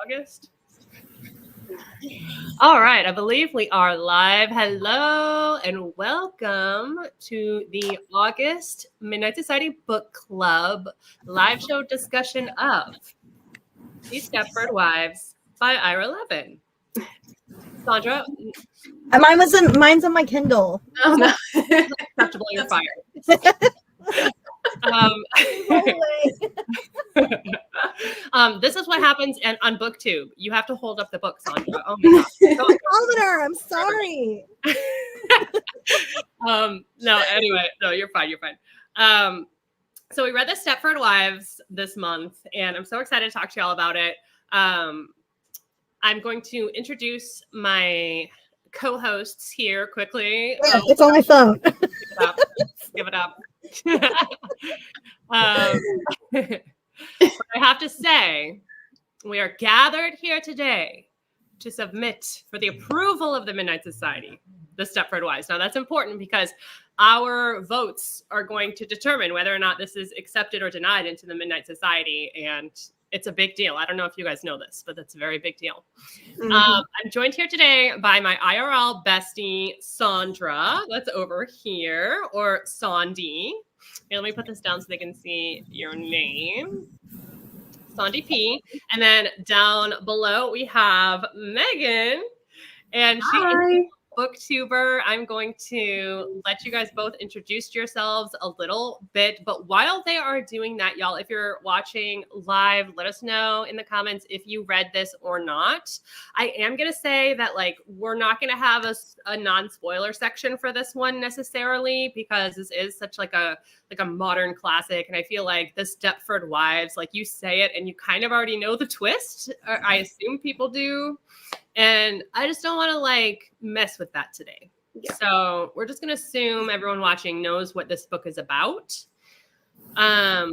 August. All right, I believe we are live. Hello and welcome to the August Midnight Society Book Club live show discussion of The Stepford Wives by Ira Levin. Sandra? Mine's on my Kindle. Oh, no. Acceptable, you're fired. This is what happens on BookTube. You have to hold up the book, Sandra. Oh my god. Calendar, I'm sorry. No, anyway, no, you're fine. So we read the Stepford Wives this month, and I'm so excited to talk to y'all about it. I'm going to introduce my co-hosts here quickly. It's on my phone. Give it up. I have to say, we are gathered here today to submit for the approval of the Midnight Society, the Stepford Wives. Now, that's important because our votes are going to determine whether or not this is accepted or denied into the Midnight Society, and it's a big deal. I don't know if you guys know this, but that's a very big deal. Mm-hmm. I'm joined here today by my IRL bestie, Sandra. That's over here, or Sandy. Okay, let me put this down so they can see your name. Sandy P. And then down below, we have Megan. And she is a booktuber. I'm going to let you guys both introduce yourselves a little bit. But while they are doing that, y'all, if you're watching live, let us know in the comments if you read this or not. I am going to say that, like, we're not going to have a non-spoiler section for this one necessarily, because this is such like a modern classic. And I feel like the Stepford Wives, like, you say it and you kind of already know the twist, or I assume people do. And I just don't want to like mess with that today. Yeah. So we're just going to assume everyone watching knows what this book is about. I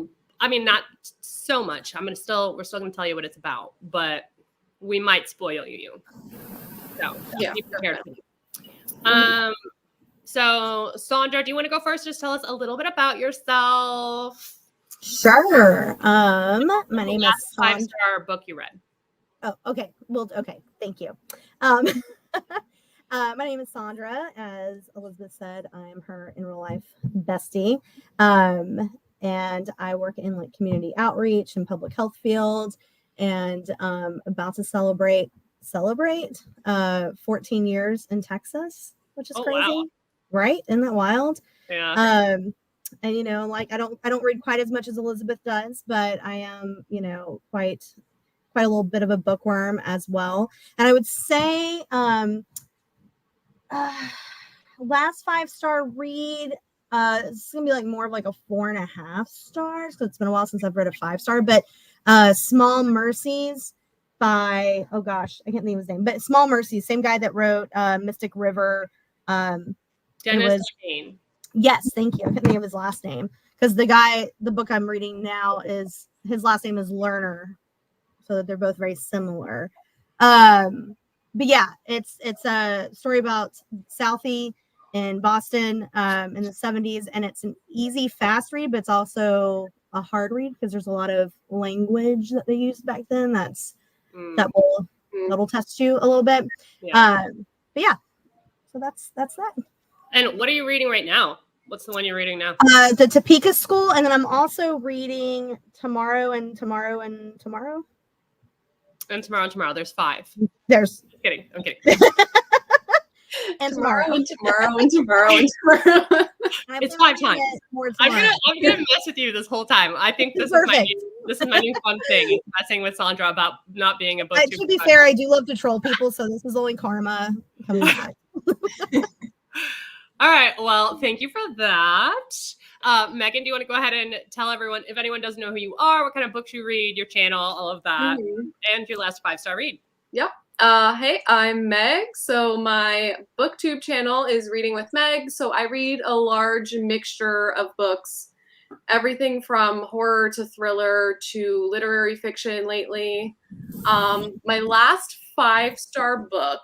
mean, not so much. We're still going to tell you what it's about, but we might spoil you. So yeah, be prepared. So Sandra, do you want to go first? Just tell us a little bit about yourself. Sure. My name is Sandra. 5-star book you read. Oh, okay. Well, okay. Thank you. My name is Sandra. As Elizabeth said, I'm her in real life bestie. And I work in like community outreach and public health field, and about to celebrate 14 years in Texas, which is crazy. Wow. Right? Isn't that wild? Yeah. And you know, like I don't read quite as much as Elizabeth does, but I am, you know, quite a little bit of a bookworm as well. And I would say last 5-star read, it's gonna be like more of like a 4.5 stars, because it's been a while since I've read a 5-star, but Small Mercies by, oh gosh, I can't think of his name, but Small Mercies, same guy that wrote Mystic River. Dennis Lane. Yes, thank you. I couldn't think of his last name, because the book I'm reading now, is his last name is Lerner. So that they're both very similar. But yeah, it's a story about Southie in Boston in the 70s, and it's an easy, fast read, but it's also a hard read because there's a lot of language that they used back then that will test you a little bit. Yeah. But yeah, so that's that. And what are you reading right now? What's the one you're reading now? The Topeka School, and then I'm also reading Tomorrow and Tomorrow and Tomorrow. And Tomorrow. There's 5. There's. I'm kidding. And tomorrow. And tomorrow. It's 5 times. I'm gonna mess with you this whole time. I think this is my new fun thing. Is messing with Sandra about not being a book. To be fair, I do love to troll people, so this is only karma coming back. All right. Well, thank you for that. Megan, do you want to go ahead and tell everyone, if anyone doesn't know who you are, what kind of books you read, your channel, all of that, and your last 5-star read? Yep. Hey, I'm Meg. So my BookTube channel is Reading with Meg. So I read a large mixture of books, everything from horror to thriller to literary fiction lately. My last 5-star book,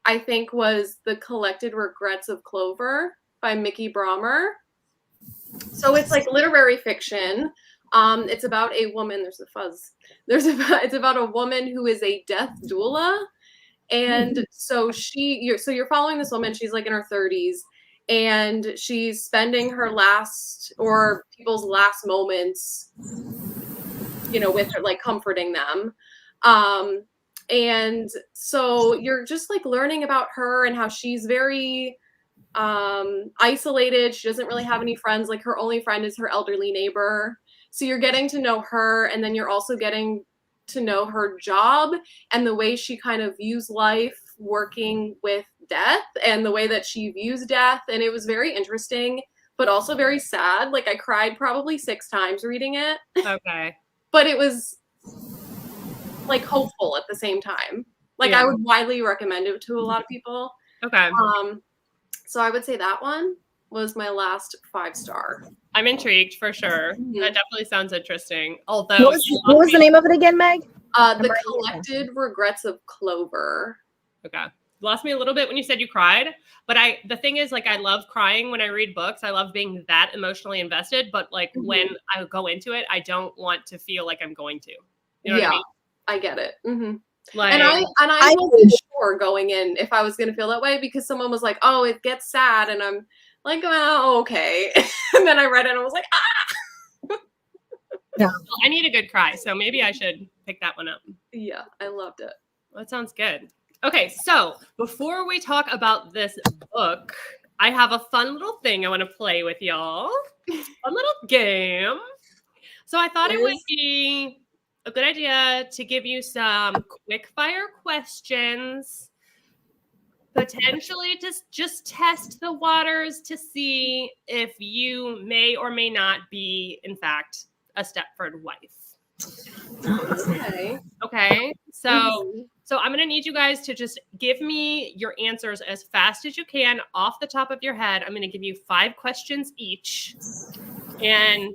I think, was The Collected Regrets of Clover by Mickey Brommer. So it's like literary fiction, It's about a woman. There's a fuzz. It's about a woman who is a death doula, and so you're following this woman. She's like in her 30s, and she's spending her last or people's last moments, with her, like comforting them. And so you're just like learning about her and how she's very isolated. She doesn't really have any friends. Like her only friend is her elderly neighbor. So you're getting to know her, and then you're also getting to know her job and the way she kind of views life working with death and the way that she views death. And it was very interesting, but also very sad. Like I cried probably 6 times reading it. Okay. But it was like hopeful at the same time. Like Yeah. I would widely recommend it to a lot of people. Okay. So I would say that one was my last 5-star. I'm intrigued for sure. Mhm. That definitely sounds interesting. Although, What was the name of it again, Meg? The Collected Regrets of Clover. Okay. You lost me a little bit when you said you cried, but the thing is, like, I love crying when I read books. I love being that emotionally invested, but like when I go into it, I don't want to feel like I'm going to. You know what I mean? I get it. Mm-hmm. Like, and I wasn't sure going in if I was going to feel that way, because someone was like, "Oh, it gets sad," and I'm like, "Oh, okay." And then I read it and I was like, "Ah." Yeah. Well, I need a good cry, so maybe I should pick that one up. Yeah, I loved it. That sounds good. Okay, so before we talk about this book, I have a fun little thing I want to play with y'all. A little game. So I thought it would be a good idea to give you some quick fire questions, potentially just test the waters to see if you may or may not be, in fact, a Stepford wife. Okay. So I'm going to need you guys to just give me your answers as fast as you can off the top of your head. I'm going to give you 5 questions each. And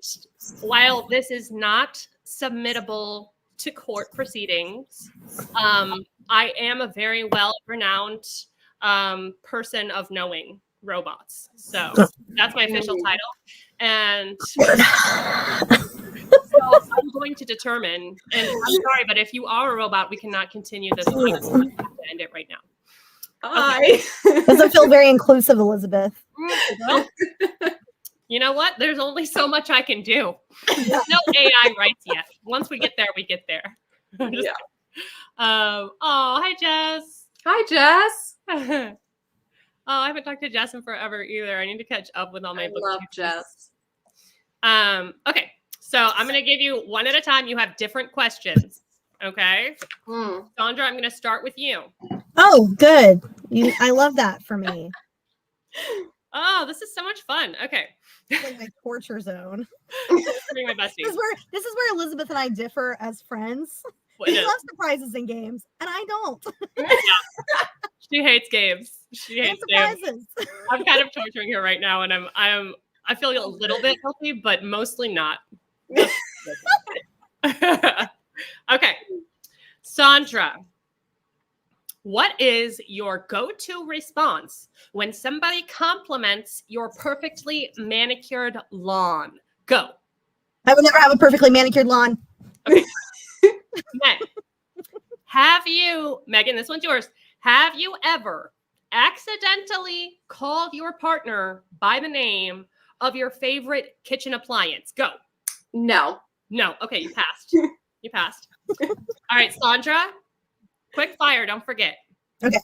while this is not submittable to court proceedings, I am a very well-renowned person of knowing robots. So that's my official title. And so I'm going to determine, and I'm sorry, but if you are a robot, we cannot continue this. We have to end it right now. Bye. Okay. Doesn't feel very inclusive, Elizabeth. Well, you know what? There's only so much I can do. There's no AI rights yet. Once we get there, we get there. Yeah. Hi, Jess. Hi, Jess. I haven't talked to Jess in forever either. I need to catch up with all my books. I love Jess. Okay. So I'm going to give you one at a time. You have different questions. Okay. Sandra, I'm going to start with you. Oh, good. I love that for me. Oh, this is so much fun. Okay. It's like my torture zone. My bestie. This is where Elizabeth and I differ as friends. She loves surprises in games, and I don't. Yeah. She hates games. She hates games. I'm kind of torturing her right now, and I feel a little bit guilty, but mostly not. Okay. Sandra, what is your go-to response when somebody compliments your perfectly manicured lawn? Go. I would never have a perfectly manicured lawn. Okay. Megan, this one's yours. Have you ever accidentally called your partner by the name of your favorite kitchen appliance? Go. No. Okay, you passed. You passed. All right, Sandra, quick fire, don't forget. Okay.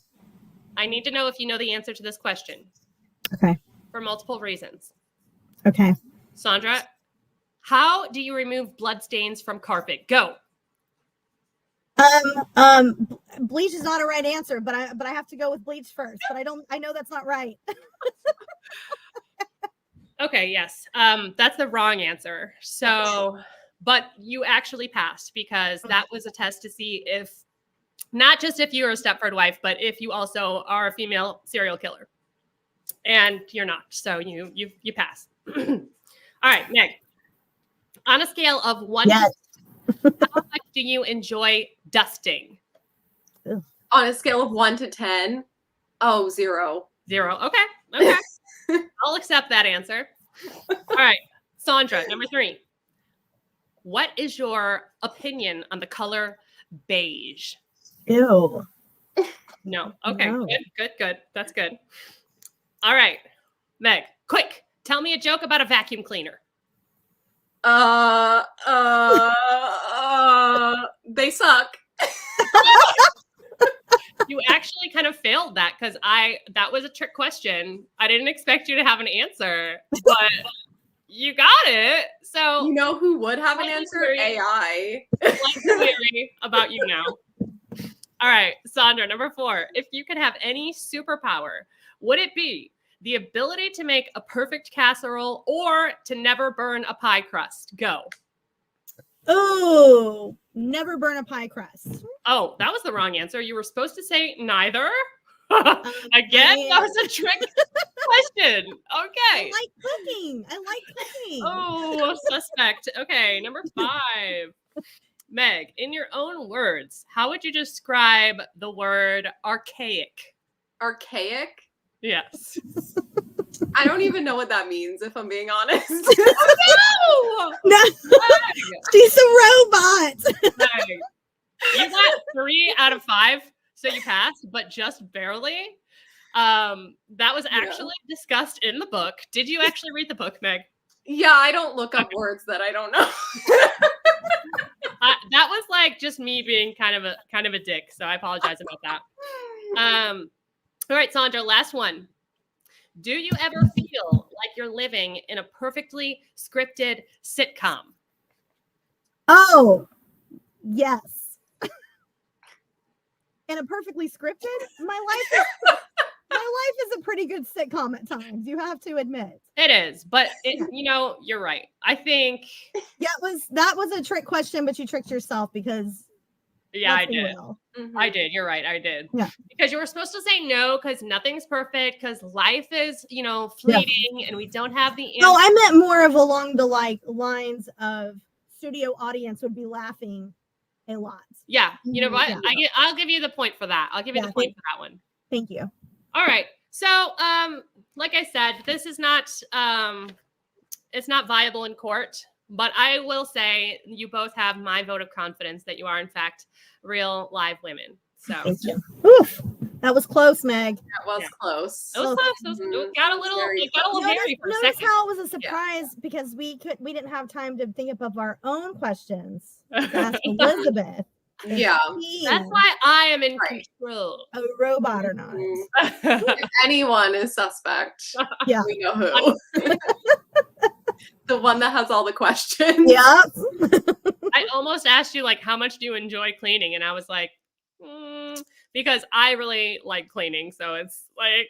I need to know if you know the answer to this question. Okay. For multiple reasons. Okay. Sandra, how do you remove blood stains from carpet? Go. Bleach is not a right answer, but I have to go with bleach first. But I know that's not right. Okay, yes. That's the wrong answer. So, but you actually passed because that was a test to see if, not just if you're a Stepford wife, but if you also are a female serial killer. And you're not. So you pass. All right, Meg. On a scale of 1 to 10, how much do you enjoy dusting? On a scale of 1 to 10, 0. 0. Okay. I'll accept that answer. All right, Sandra, number 3. what is your opinion on the color beige? Ew. No. Okay. No. Good. That's good. All right, Meg, quick. Tell me a joke about a vacuum cleaner. They suck. You actually kind of failed that because that was a trick question. I didn't expect you to have an answer, but you got it. So You know who would have an Slightly answer? weary. AI. slightly weary about you now. All right, Sandra, number 4. If you could have any superpower, would it be the ability to make a perfect casserole or to never burn a pie crust? Go. Oh, never burn a pie crust. Oh, that was the wrong answer. You were supposed to say neither. Again, that was a trick question. Okay. I like cooking. Oh, suspect. Okay, number 5. Meg, in your own words, how would you describe the word archaic? Archaic? Yes. I don't even know what that means, if I'm being honest. Oh, No, Meg, she's a robot. Meg. You got 3 out of 5, so you passed, but just barely. That was actually discussed in the book. Did you actually read the book, Meg? Yeah, I don't look up words that I don't know. That was like just me being kind of a dick, so I apologize about that. All right, Sandra, last one. Do you ever feel like you're living in a perfectly scripted sitcom? Oh, yes. And a perfectly scripted. My life is a pretty good sitcom at times. You have to admit. It is, but you're right. I think. Yeah, that was a trick question, but you tricked yourself because. Yeah, I let's be did. real. I did. You're right. I did. Yeah. Because you were supposed to say no because nothing's perfect because life is, fleeting and we don't have the answer. No, I meant more of along the lines of studio audience would be laughing a lot. Yeah. You know what? Yeah. I'll give you the point for that. I'll give you the point for that one. Thank you. All right. So, like I said, this is not it's not viable in court, but I will say you both have my vote of confidence that you are in fact real live women. So Thank you. Oof, that was close, Meg. That was close. It was close. It got a little hairy for a Notice second. how it was a surprise because we didn't have time to think of our own questions to ask Elizabeth. Yeah. That's why I am in control. A robot or not. If anyone is suspect, Yeah. we know who. The one that has all the questions. Yeah. I almost asked you, like, how much do you enjoy cleaning? And I was like, because I really like cleaning. So it's like,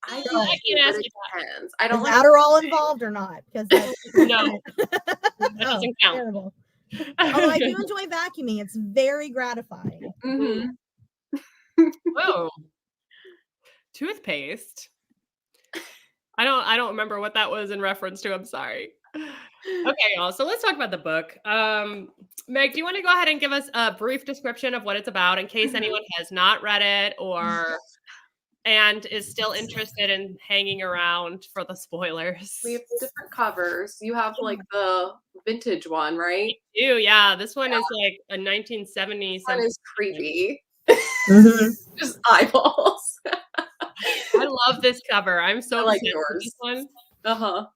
I can't ask you that. I don't Is like Adderall involved or not? Because No, that doesn't count. Terrible. Although I do enjoy vacuuming. It's very gratifying. Oh, toothpaste. I don't remember what that was in reference to. I'm sorry. Okay, y'all. So let's talk about the book. Meg, do you want to go ahead and give us a brief description of what it's about in case anyone has not read it and is still interested in hanging around for the spoilers? We have different covers. You have like the vintage one, right? We do, yeah. This one is like a 1970s. This one is creepy. Just eyeballs. I love this cover. I'm so like obsessed with this yours. one.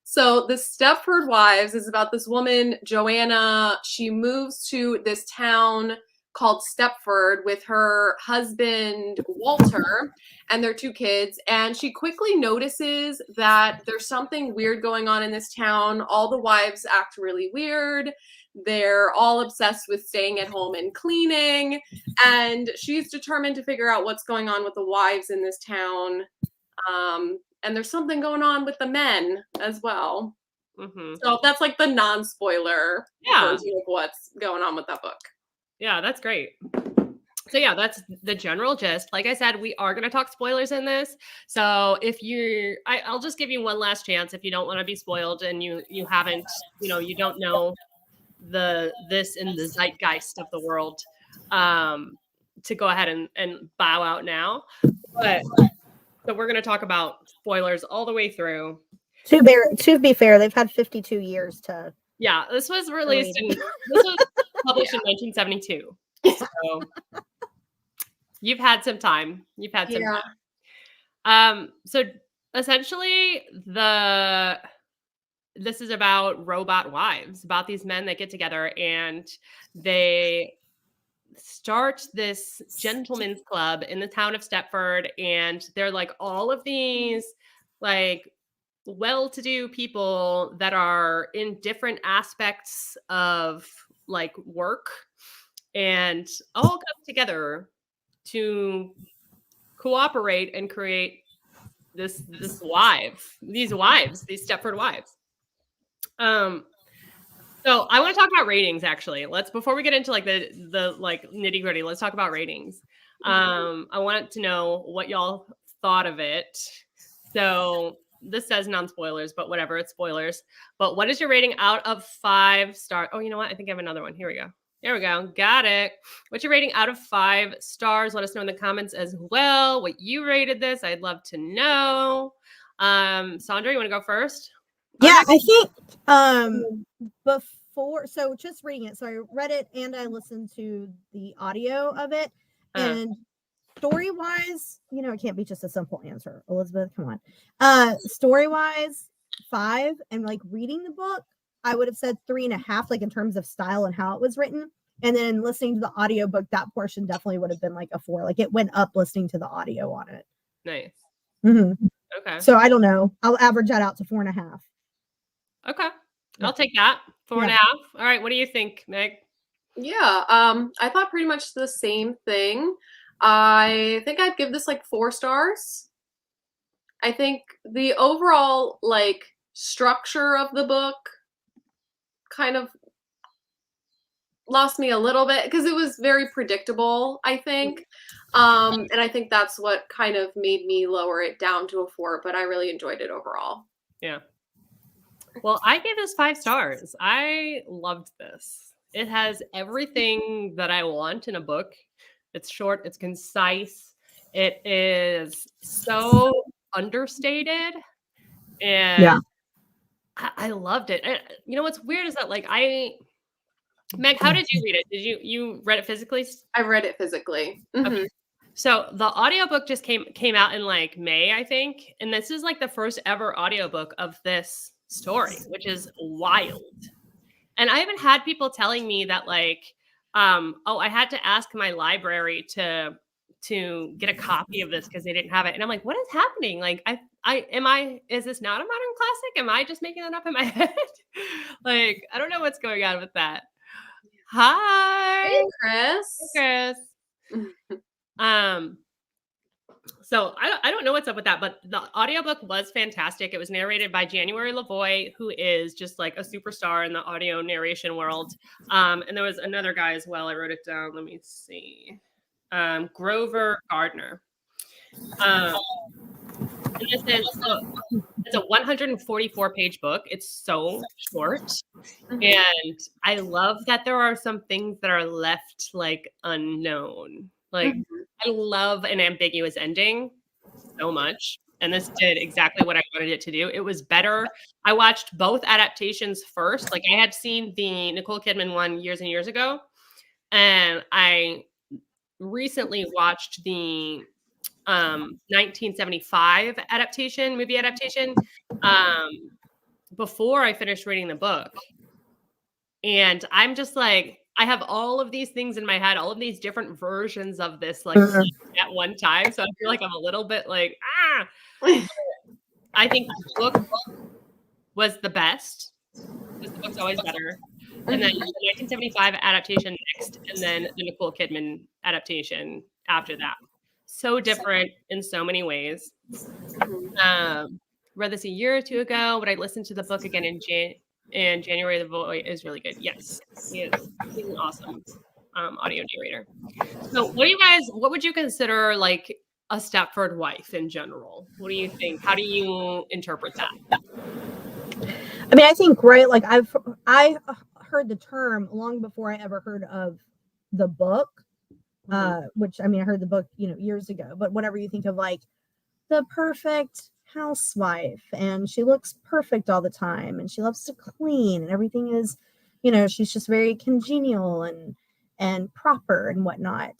So the Stepford Wives is about this woman, Joanna. She moves to this town called Stepford with her husband, Walter, and their 2 kids. And she quickly notices that there's something weird going on in this town. All the wives act really weird. They're all obsessed with staying at home and cleaning. And she's determined to figure out what's going on with the wives in this town. And there's something going on with the men as well. So that's like the non-spoiler version of what's going on with that book. Yeah, that's great. So yeah, that's the general gist. Like I said, we are going to talk spoilers in this. So if I'll just give you one last chance if you don't want to be spoiled and you haven't, you don't know this in the zeitgeist of the world, to go ahead and bow out now. But so we're going to talk about spoilers all the way through. To be fair, they've had 52 years to Yeah, this was released in, this was published in 1972. So you've had some time. You've had some time. So essentially this is about robot wives, about these men that get together and they start this gentleman's club in the town of Stepford, and they're like all of these like well-to-do people that are in different aspects of like work and all come together to cooperate and create these Stepford wives. So I want to talk about ratings actually. Before we get into like the like nitty-gritty, let's talk about ratings. I want to know what y'all thought of it. So this says non-spoilers, but whatever, it's spoilers. But what is your rating out of 5 stars? Oh, you know what? I think I have another one. Here we go. There we go. Got it. What's your rating out of 5 stars? Let us know in the comments as well what you rated this. I'd love to know. Sandra, you want to go first? Yeah, I think before, so just reading it. So I read it and I listened to the audio of it. And story-wise, it can't be just a simple answer. Elizabeth, come on. Story-wise, 5, and like reading the book, I would have said 3.5, like in terms of style and how it was written. And then listening to the audiobook, that portion definitely would have been like a 4. Like it went up listening to the audio on it. Nice. Mm-hmm. Okay. So I don't know. I'll average that out to 4.5. Okay. I'll take that. 4.5. All right. What do you think, Meg? Yeah. I thought pretty much the same thing. I think I'd give this like 4 stars. I think the overall like structure of the book kind of lost me a little bit because it was very predictable, I think. And I think that's what kind of made me lower it down to a 4, but I really enjoyed it overall. Yeah. Well, I gave this 5 stars. I loved this. It has everything that I want in a book. It's short, it's concise, it is so understated, and I loved it. And, what's weird is that like Meg, how did you read it? Did you read it physically? I read it physically. Mm-hmm. Okay. So the audiobook just came out in like May, I think. And this is like the first ever audiobook of this story, which is wild. And I haven't had people telling me that like, I had to ask my library to get a copy of this because they didn't have it. And I'm like, what is happening? Like, is this not a modern classic? Am I just making that up in my head? Like, I don't know what's going on with that. Hi. Hey, Chris. Hey, Chris. So I don't know what's up with that, but the audiobook was fantastic. It was narrated by January Lavoie, who is just like a superstar in the audio narration world. And there was another guy as well. I wrote it down. Let me see. Grover Gardner. And it's a 144-page book. It's so short. And I love that there are some things that are left like unknown. Like I love an ambiguous ending so much. And this did exactly what I wanted it to do. It was better. I watched both adaptations first. Like I had seen the Nicole Kidman one years and years ago. And I recently watched the 1975 movie adaptation, before I finished reading the book. And I'm just like, I have all of these things in my head, all of these different versions of this, like at one time. So I feel like I'm a little bit like, I think the book was the best, because the book's always better. And then the 1975 adaptation next, and then the Nicole Kidman adaptation after that. So different in so many ways. Read this a year or 2 ago, but I listened to the book again in January. The voice is really good. Yes, he's an awesome audio narrator. So what would you consider like a Stepford wife in general? What do you think? How do you interpret that? I mean, I think, right, like I heard the term long before I ever heard of the book, which I mean, I heard the book, years ago, but whenever you think of like the perfect housewife and she looks perfect all the time and she loves to clean and everything is, she's just very congenial and proper and whatnot.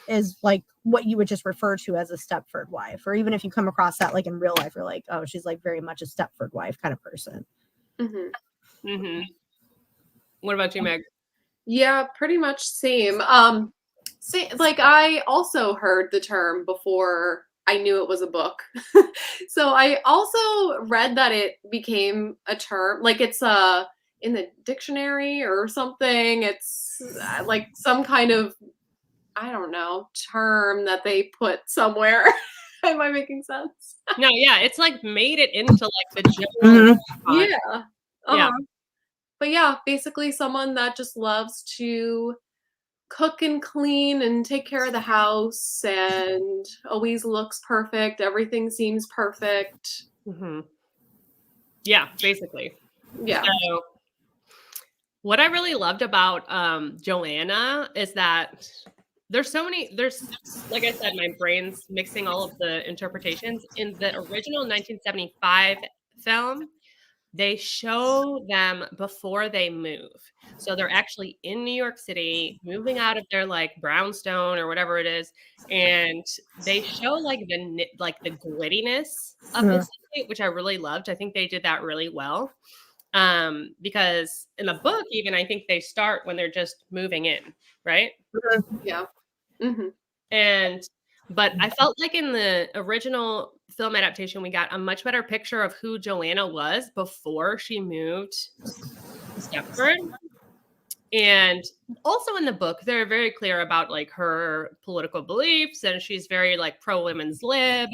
Is like what you would just refer to as a Stepford wife, or even if you come across that like in real life, you're like, oh, she's like very much a Stepford wife kind of person. What about you, Meg? Yeah, pretty much same. Like I also heard the term before I knew it was a book. So I also read that it became a term, like it's in the dictionary or something. It's like some kind of, I don't know, term that they put somewhere. Am I making sense? No, yeah, it's like made it into like the general. Yeah. Yeah. But yeah, basically someone that just loves to cook and clean and take care of the house and always looks perfect. Everything seems perfect. Yeah, basically. Yeah. So what I really loved about Joanna is that there's like I said, my brain's mixing all of the interpretations. In the original 1975 film, they show them before they move. So they're actually in New York City, moving out of their like brownstone or whatever it is, and they show like the grittiness of the city, which I really loved. I think they did that really well. Because in the book, even I think they start when they're just moving in, right? Yeah. But I felt like in the original film adaptation, we got a much better picture of who Joanna was before she moved to Stepford. And also in the book, they're very clear about like her political beliefs, and she's very like pro women's lib,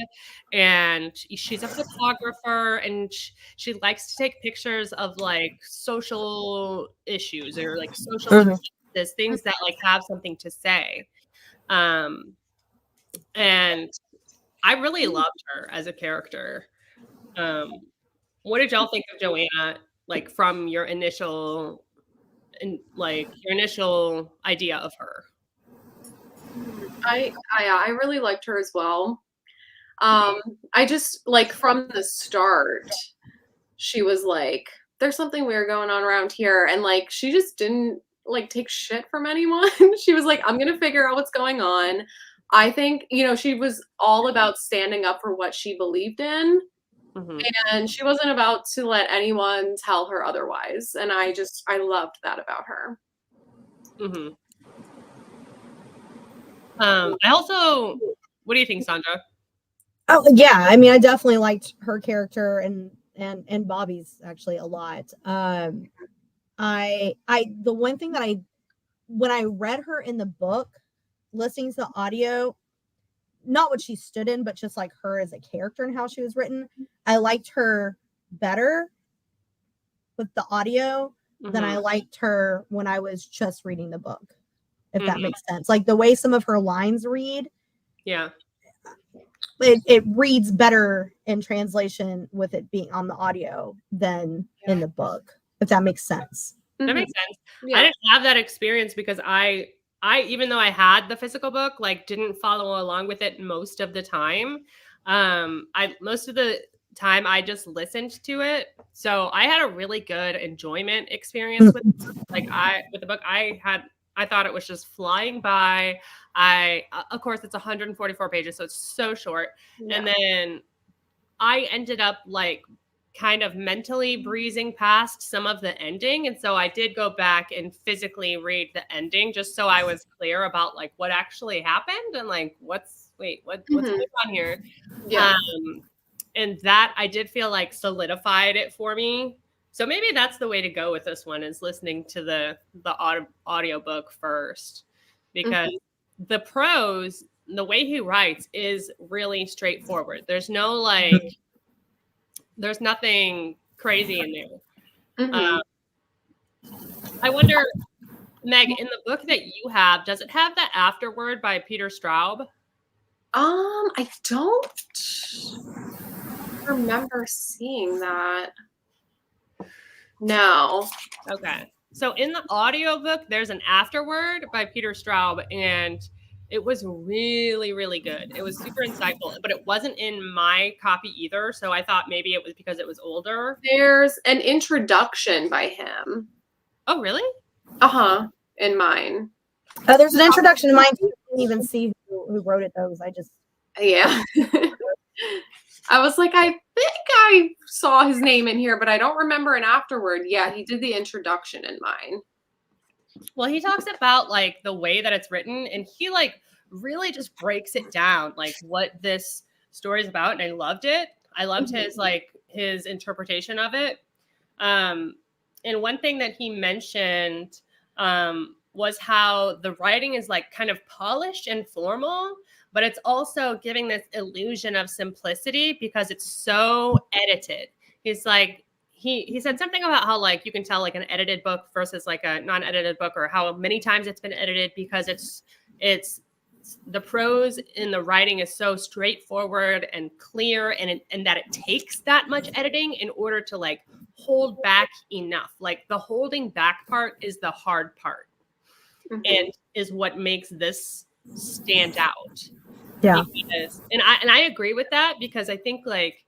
and she's a photographer, and she likes to take pictures of like social issues or like social injustices, things that like have something to say. And I really loved her as a character. What did y'all think of Joanna, like from your initial idea of her? I really liked her as well. I just like from the start, she was like, there's something weird going on around here, and like she just didn't like take shit from anyone. She was like, I'm gonna figure out what's going on. I think, she was all about standing up for what she believed in. And she wasn't about to let anyone tell her otherwise. And I loved that about her. I also, what do you think, Sandra? Oh yeah, I mean, I definitely liked her character and Bobby's actually a lot. The one thing that when I read her in the book, listening to the audio, not what she stood in, but just like her as a character and how she was written, I liked her better with the audio than I liked her when I was just reading the book, if that makes sense. Like the way some of her lines read, it reads better in translation with it being on the audio than in the book, if that makes sense. That makes sense. Yeah. I didn't have that experience because I even though I had the physical book, like didn't follow along with it most of the time. Most of the time I just listened to it. So I had a really good enjoyment experience with the book. I thought it was just flying by. Of course it's 144 pages, so it's so short. Yeah. And then I ended up like kind of mentally breezing past some of the ending. And so I did go back and physically read the ending just so I was clear about like what actually happened and like what's going on here. Yeah. And that I did feel like solidified it for me. So maybe that's the way to go with this one, is listening to the audiobook first, because the prose, the way he writes is really straightforward. There's no like, there's nothing crazy in there. I wonder, Meg, in the book that you have, does it have the afterword by Peter Straub? I don't remember seeing that. No. Okay. So in the audiobook, there's an afterword by Peter Straub, and It was really, really good. It was super insightful, but it wasn't in my copy either. So I thought maybe it was because it was older. There's an introduction by him. Oh, really? In mine. There's an introduction in mine too. I didn't even see who wrote it though, because I just I was like, I think I saw his name in here, but I don't remember an afterward. Yeah, he did the introduction in mine. Well, he talks about like the way that it's written, and he like really just breaks it down, like what this story is about. And I loved it. I loved his interpretation of it. And one thing that he mentioned was how the writing is like kind of polished and formal, but it's also giving this illusion of simplicity because it's so edited. He's like, he said something about how like you can tell like an edited book versus like a non-edited book, or how many times it's been edited, because it's the prose in the writing is so straightforward and clear, and that it takes that much editing in order to like hold back enough. Like the holding back part is the hard part, and is what makes this stand out. Yeah. And I agree with that, because I think like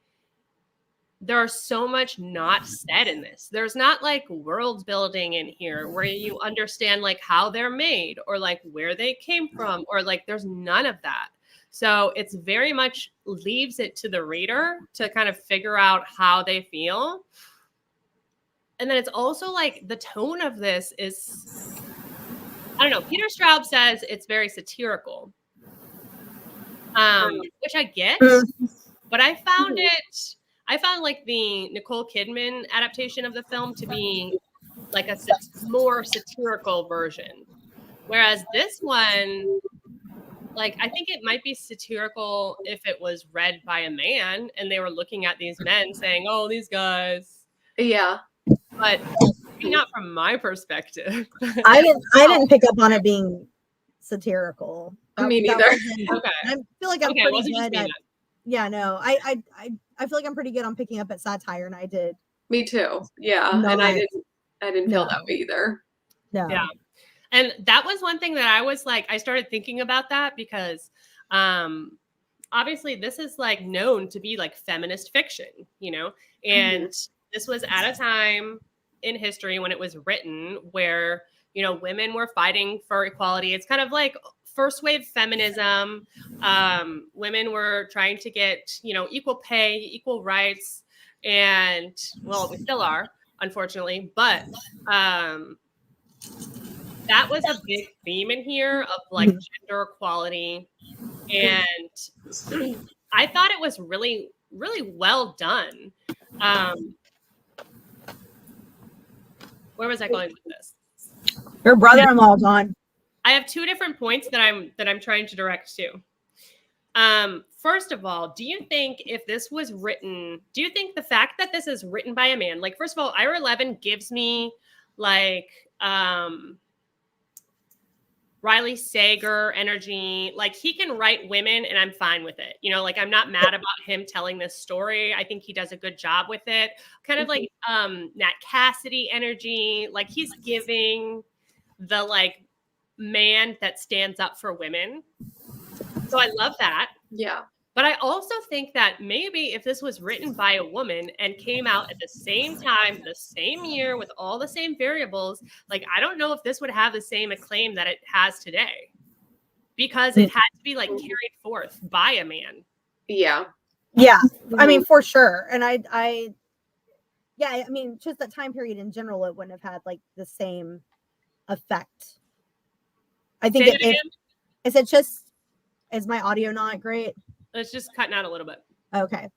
there's so much not said in this. There's not like world building in here where you understand like how they're made or like where they came from, or like there's none of that. So it's very much leaves it to the reader to kind of figure out how they feel. And then it's also like the tone of this is, I don't know, Peter Straub says it's very satirical, which I get, but I found like the Nicole Kidman adaptation of the film to be like a more satirical version. Whereas this one, like, I think it might be satirical if it was read by a man and they were looking at these men saying, oh, these guys. Yeah. But not from my perspective. I didn't pick up on it being satirical. Me neither. Okay. I feel like I'm pretty good at. Yeah, no, I feel like I'm pretty good on picking up at satire, and I did. Me too. Yeah, and I didn't feel that way either. No. Yeah, and that was one thing that I was like, I started thinking about that because, obviously this is like known to be like feminist fiction, you know, and this was at a time in history when it was written where, you know, women were fighting for equality. It's kind of like first wave feminism. Women were trying to get, you know, equal pay, equal rights, and well, we still are, unfortunately. But that was a big theme in here of like gender equality, and I thought it was really, really well done. Where was I going with this? Your brother-in-law's on. I have two different points that I'm trying to direct to. First of all, do you think if this was written, do you think the fact that this is written by a man, like, first of all, Ira Levin gives me like Riley Sager energy. Like, he can write women and I'm fine with it. You know, like, I'm not mad about him telling this story. I think he does a good job with it. Kind of like Nat Cassidy energy. Like, he's giving the like man that stands up for women. So I love that. Yeah. But I also think that maybe if this was written by a woman and came out at the same time, the same year, with all the same variables, like, I don't know if this would have the same acclaim that it has today, because it had to be like carried forth by a man. Yeah. Yeah. I mean, for sure. And I mean, just that time period in general, it wouldn't have had like the same effect. I think is it just, is my audio not great? It's just cutting out a little bit. Okay.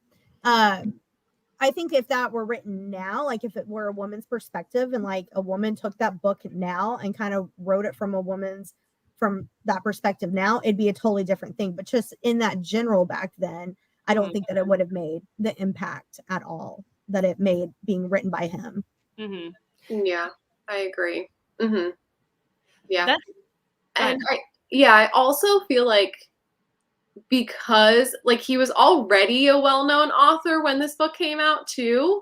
I think if that were written now, like if it were a woman's perspective and like a woman took that book now and kind of wrote it from that perspective now, it'd be a totally different thing. But just in that general back then, I don't think that it would have made the impact at all that it made being written by him. Yeah, I agree. Yeah. And I also feel like, because like he was already a well-known author when this book came out too,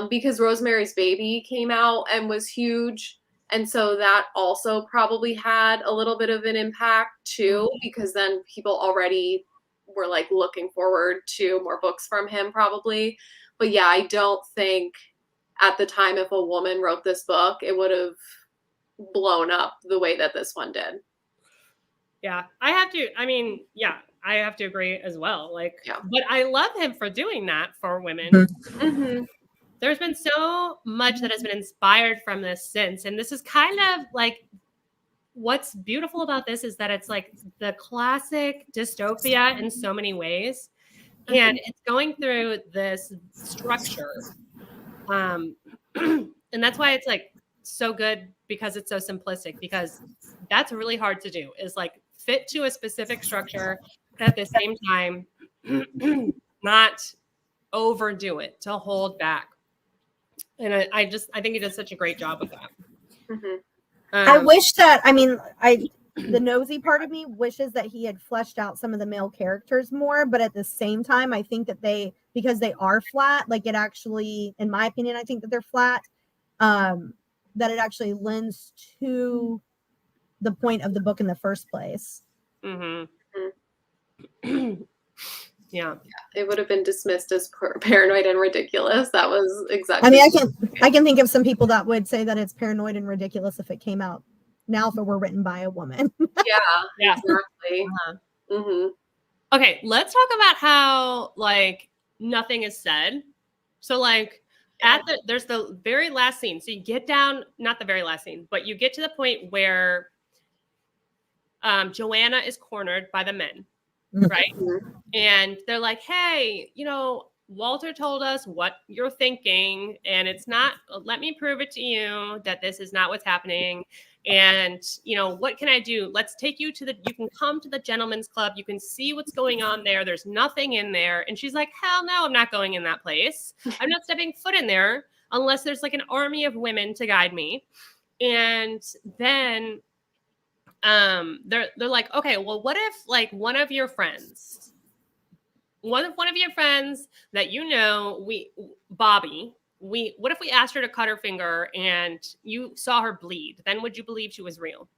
because Rosemary's Baby came out and was huge, And so that also probably had a little bit of an impact too, because then people already were like looking forward to more books from him probably. But yeah, I don't think at the time if a woman wrote this book, it would have blown up the way that this one did. Yeah, I have to agree as well. Like, Yeah. but I love him for doing that for women. Mm-hmm. There's been so much that has been inspired from this since. And this is kind of like what's beautiful about this is that it's like the classic dystopia in so many ways. And it's going through this structure. And that's why it's like so good because it's so simplistic, because that's really hard to do is like fit to a specific structure at the same time, not overdo it to hold back. And I think he does such a great job with that. Mm-hmm. I wish that, the nosy part of me wishes that he had fleshed out some of the male characters more, but at the same time, I think that because they are flat, like it actually, in my opinion, I think that they're flat, that it actually lends to the point of the book in the first place. Mm-hmm. Yeah. It would have been dismissed as paranoid and ridiculous. That was exactly. I mean, I can think of some people that would say that it's paranoid and ridiculous if it came out now, if it were written by a woman. Yeah, exactly. Mm-hmm. Okay, let's talk about how like nothing is said. So like there's the very last scene. So you get down, not the very last scene, but you get to the point where Joanna is cornered by the men. Right. And they're like, hey, Walter told us what you're thinking, and it's not, let me prove it to you that this is not what's happening. And, what can I do? Let's take you you can come to the gentleman's club. You can see what's going on there. There's nothing in there. And she's like, hell no, I'm not going in that place. I'm not stepping foot in there unless there's like an army of women to guide me. And then they're like, okay, well, what if like one of your friends that Bobby, what if we asked her to cut her finger and you saw her bleed? Then would you believe she was real?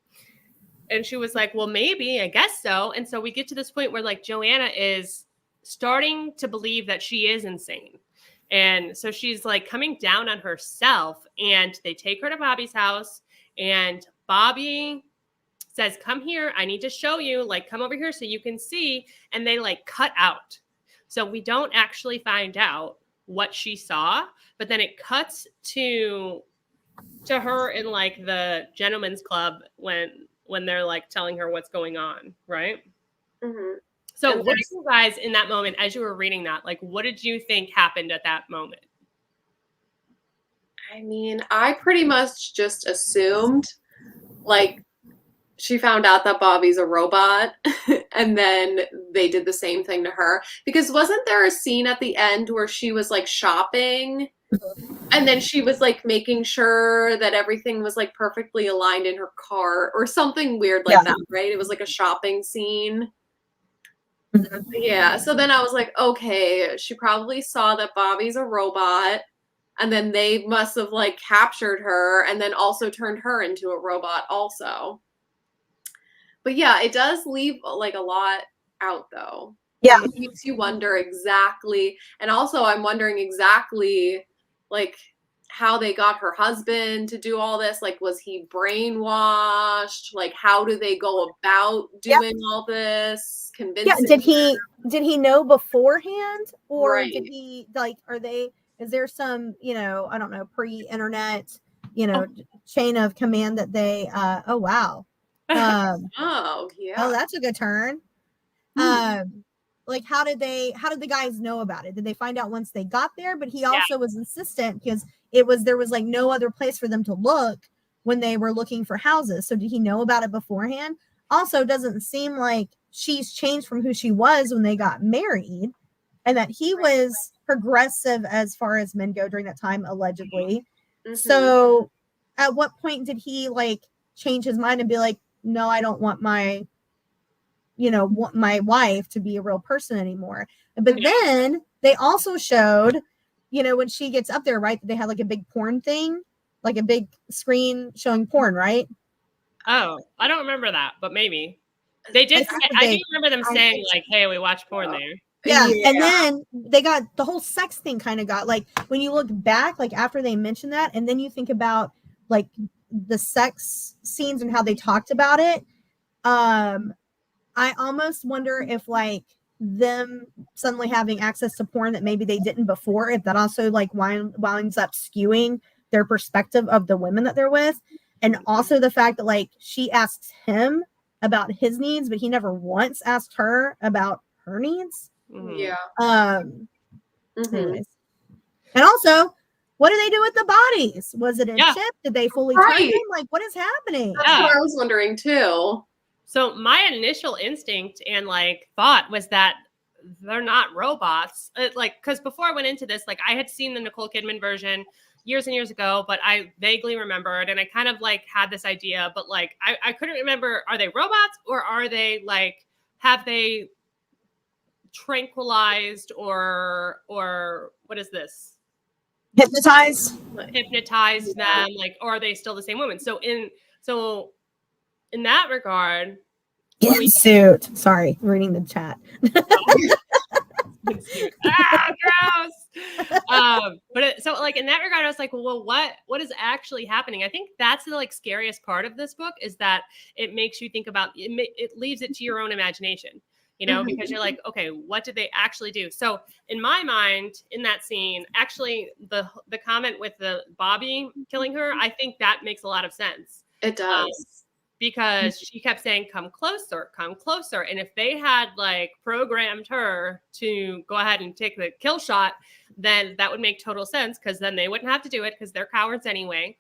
And she was like, well, maybe, I guess so. And so we get to this point where like Joanna is starting to believe that she is insane. And so she's like coming down on herself, and they take her to Bobby's house, and Bobby says, come here, I need to show you, like, come over here so you can see. And they like cut out. So we don't actually find out what she saw, but then it cuts to her in like the gentleman's club when they're like telling her what's going on, right? Mm-hmm. So what did you guys in that moment, as you were reading that, like, what did you think happened at that moment? I mean, I pretty much just assumed like she found out that Bobby's a robot and then they did the same thing to her. Because wasn't there a scene at the end where she was like shopping and then she was like making sure that everything was like perfectly aligned in her car or something weird like that, right? It was like a shopping scene. Yeah. So then I was like, okay, she probably saw that Bobby's a robot, and then they must have like captured her and then also turned her into a robot also. But yeah, it does leave like a lot out though. Yeah. It makes you wonder exactly. And also I'm wondering exactly like how they got her husband to do all this. Like, was he brainwashed? Like, how do they go about doing all this? Convincing Did he know beforehand? Or Right. did he like, is there some, I don't know, pre-internet, chain of command that they, oh, wow. Oh, yeah. Oh, that's a good turn. Like, how did the guys know about it? Did they find out once they got there? But he also was insistent because there was like no other place for them to look when they were looking for houses. So did he know about it beforehand? Also, it doesn't seem like she's changed from who she was when they got married, and that he was progressive as far as men go during that time, allegedly. Mm-hmm. So at what point did he like change his mind and be like, no, I don't want my wife to be a real person anymore? But then they also showed, when she gets up there, right, they had like a big porn thing, like a big screen showing porn, right? Oh, I don't remember that, but maybe they did. I do remember them saying like, "Hey, we watch porn there." Yeah. And then they got the whole sex thing kind of got like when you look back, like after they mentioned that, and then you think about like the sex scenes and how they talked about it. I almost wonder if like them suddenly having access to porn that maybe they didn't before, if that also like winds up skewing their perspective of the women that they're with. And also the fact that like she asks him about his needs, but he never once asked her about her needs. Yeah. Anyways. And also, what do they do with the bodies? Was it a chip? Did they fully turn them? Like, what is happening? That's what I was wondering too. So my initial instinct and like thought was that they're not robots. Like, because before I went into this, like I had seen the Nicole Kidman version years and years ago, but I vaguely remembered, and I kind of like had this idea, but like I couldn't remember, are they robots or are they like, have they tranquilized or what is this? Hypnotize them, like, or are they still the same women? So in that regard, suit. Sorry, reading the chat. Gross. But so like in that regard, I was like, well, what is actually happening? I think that's the like scariest part of this book is that it makes you think about it leaves it to your own imagination, you know, because you're like, okay, what did they actually do? So in my mind, in that scene, actually the comment with the Bobby killing her, I think that makes a lot of sense. It does. Because she kept saying, come closer. And if they had like programmed her to go ahead and take the kill shot, then that would make total sense because then they wouldn't have to do it because they're cowards anyway.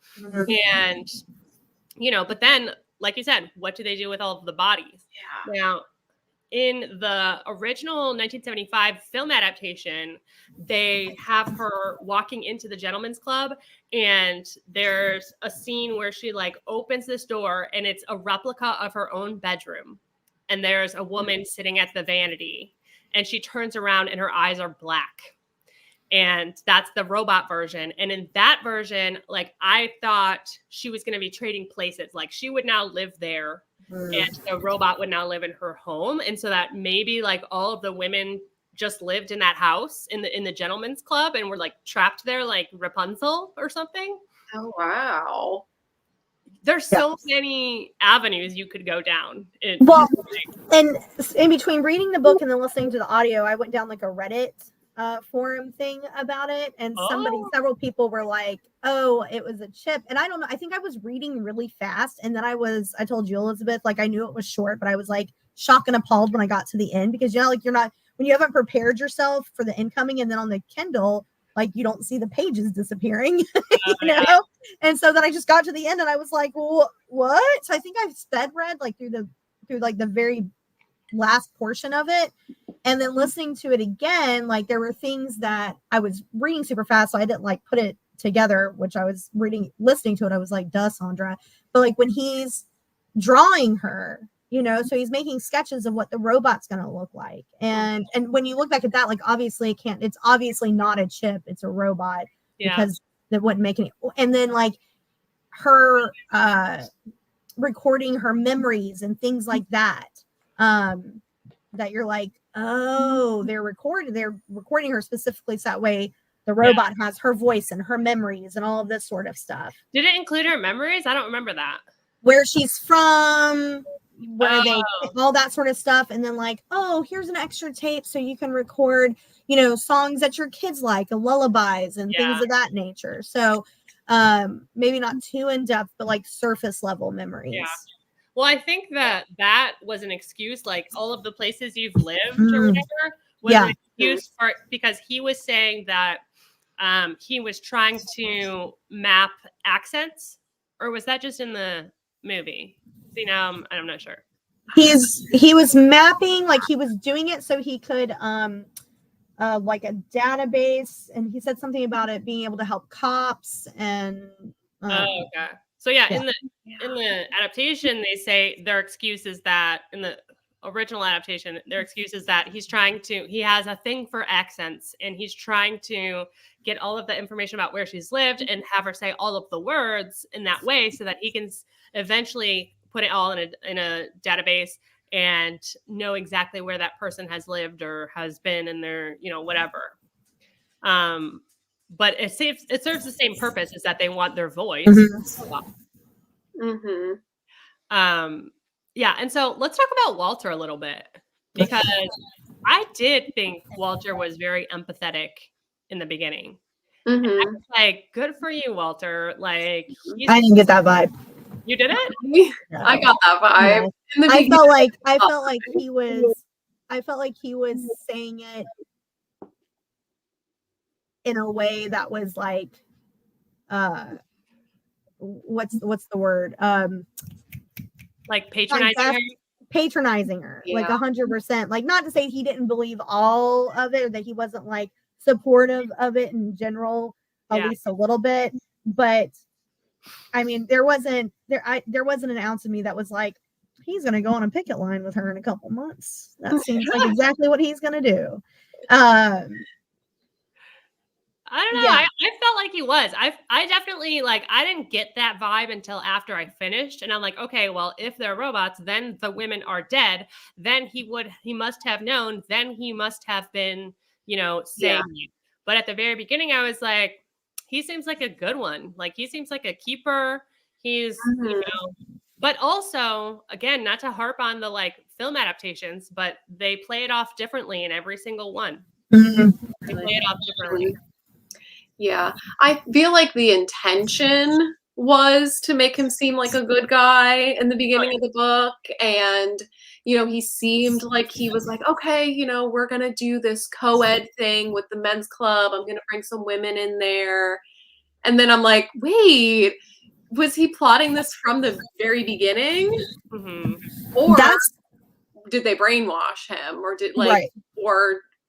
And, you know, but then, like you said, what do they do with all of the bodies? Yeah. Now, in the original 1975 film adaptation, they have her walking into the gentleman's club, and there's a scene where she like opens this door and it's a replica of her own bedroom. And there's a woman sitting at the vanity, and she turns around and her eyes are black. And that's the robot version. And in that version, like I thought she was going to be trading places. Like she would now live there. And the robot would now live in her home. And so that maybe like all of the women just lived in that house in the gentleman's club and were like trapped there like Rapunzel or something. Oh, wow. There's so many avenues you could go down. Well, and in between reading the book and then listening to the audio, I went down like a Reddit forum thing about it, and several people were like, oh, it was a chip. And I don't know, I think I was reading really fast, and then I told you, Elizabeth, like I knew it was short, but I was like shocked and appalled when I got to the end, because you know, like you're not, when you haven't prepared yourself for the incoming, and then on the Kindle, like you don't see the pages disappearing. You know. And so then I just got to the end and I was like, well, what? So I think I've sped read like through like the very last portion of it. And then listening to it again, like there were things that I was reading super fast, so I didn't like put it together, which I was listening to it. I was like, duh, Sandra. But like when he's drawing her, you know, so he's making sketches of what the robot's going to look like. And when you look back at that, like obviously it's obviously not a chip, it's a robot, because that wouldn't make any. And then like her recording her memories and things like that, that you're like, oh, they're recording her specifically so that way the robot has her voice and her memories and all of this sort of stuff. Did it include her memories? I don't remember that. Where she's from, where they, all that sort of stuff. And then like, oh, here's an extra tape so you can record, you know, songs that your kids like, and lullabies and things of that nature. So maybe not too in depth, but like surface level memories. Yeah. Well, I think that was an excuse, like all of the places you've lived or whatever was an excuse for, because he was saying that he was trying to map accents, or was that just in the movie? See, now I'm not sure. He was mapping, like he was doing it so he could like a database, and he said something about it being able to help cops and okay. So in the adaptation, they say their excuse is that in the original adaptation, their excuse is that he has a thing for accents, and he's trying to get all of the information about where she's lived and have her say all of the words in that way so that he can eventually put it all in a database and know exactly where that person has lived or has been in their, whatever. But it serves the same purpose, is that they want their voice. Yeah, and so let's talk about Walter a little bit, because I did think Walter was very empathetic in the beginning. I was like, good for you, Walter. Like, I didn't get that vibe. You didn't? I got that vibe. No. I felt like he was saying it in a way that was like, what's the word? Like patronizing her, like 100%. Like, not to say he didn't believe all of it, or that he wasn't like supportive of it in general, at least a little bit. But I mean, there wasn't an ounce of me that was like, he's gonna go on a picket line with her in a couple months. That seems like exactly what he's gonna do. I don't know. I felt like he was. I definitely, like, I didn't get that vibe until after I finished. And I'm like, okay, well, if they're robots, then the women are dead. Then he must have known. Then he must have been, saying it. But at the very beginning, I was like, he seems like a good one. Like, he seems like a keeper. He's, but also, again, not to harp on the like film adaptations, but they play it off differently in every single one. They play it off differently. Yeah, I feel like the intention was to make him seem like a good guy in the beginning of the book. And, he seemed like he was like, okay, we're going to do this co-ed thing with the men's club. I'm going to bring some women in there. And then I'm like, wait, was he plotting this from the very beginning? Or did they brainwash him? Or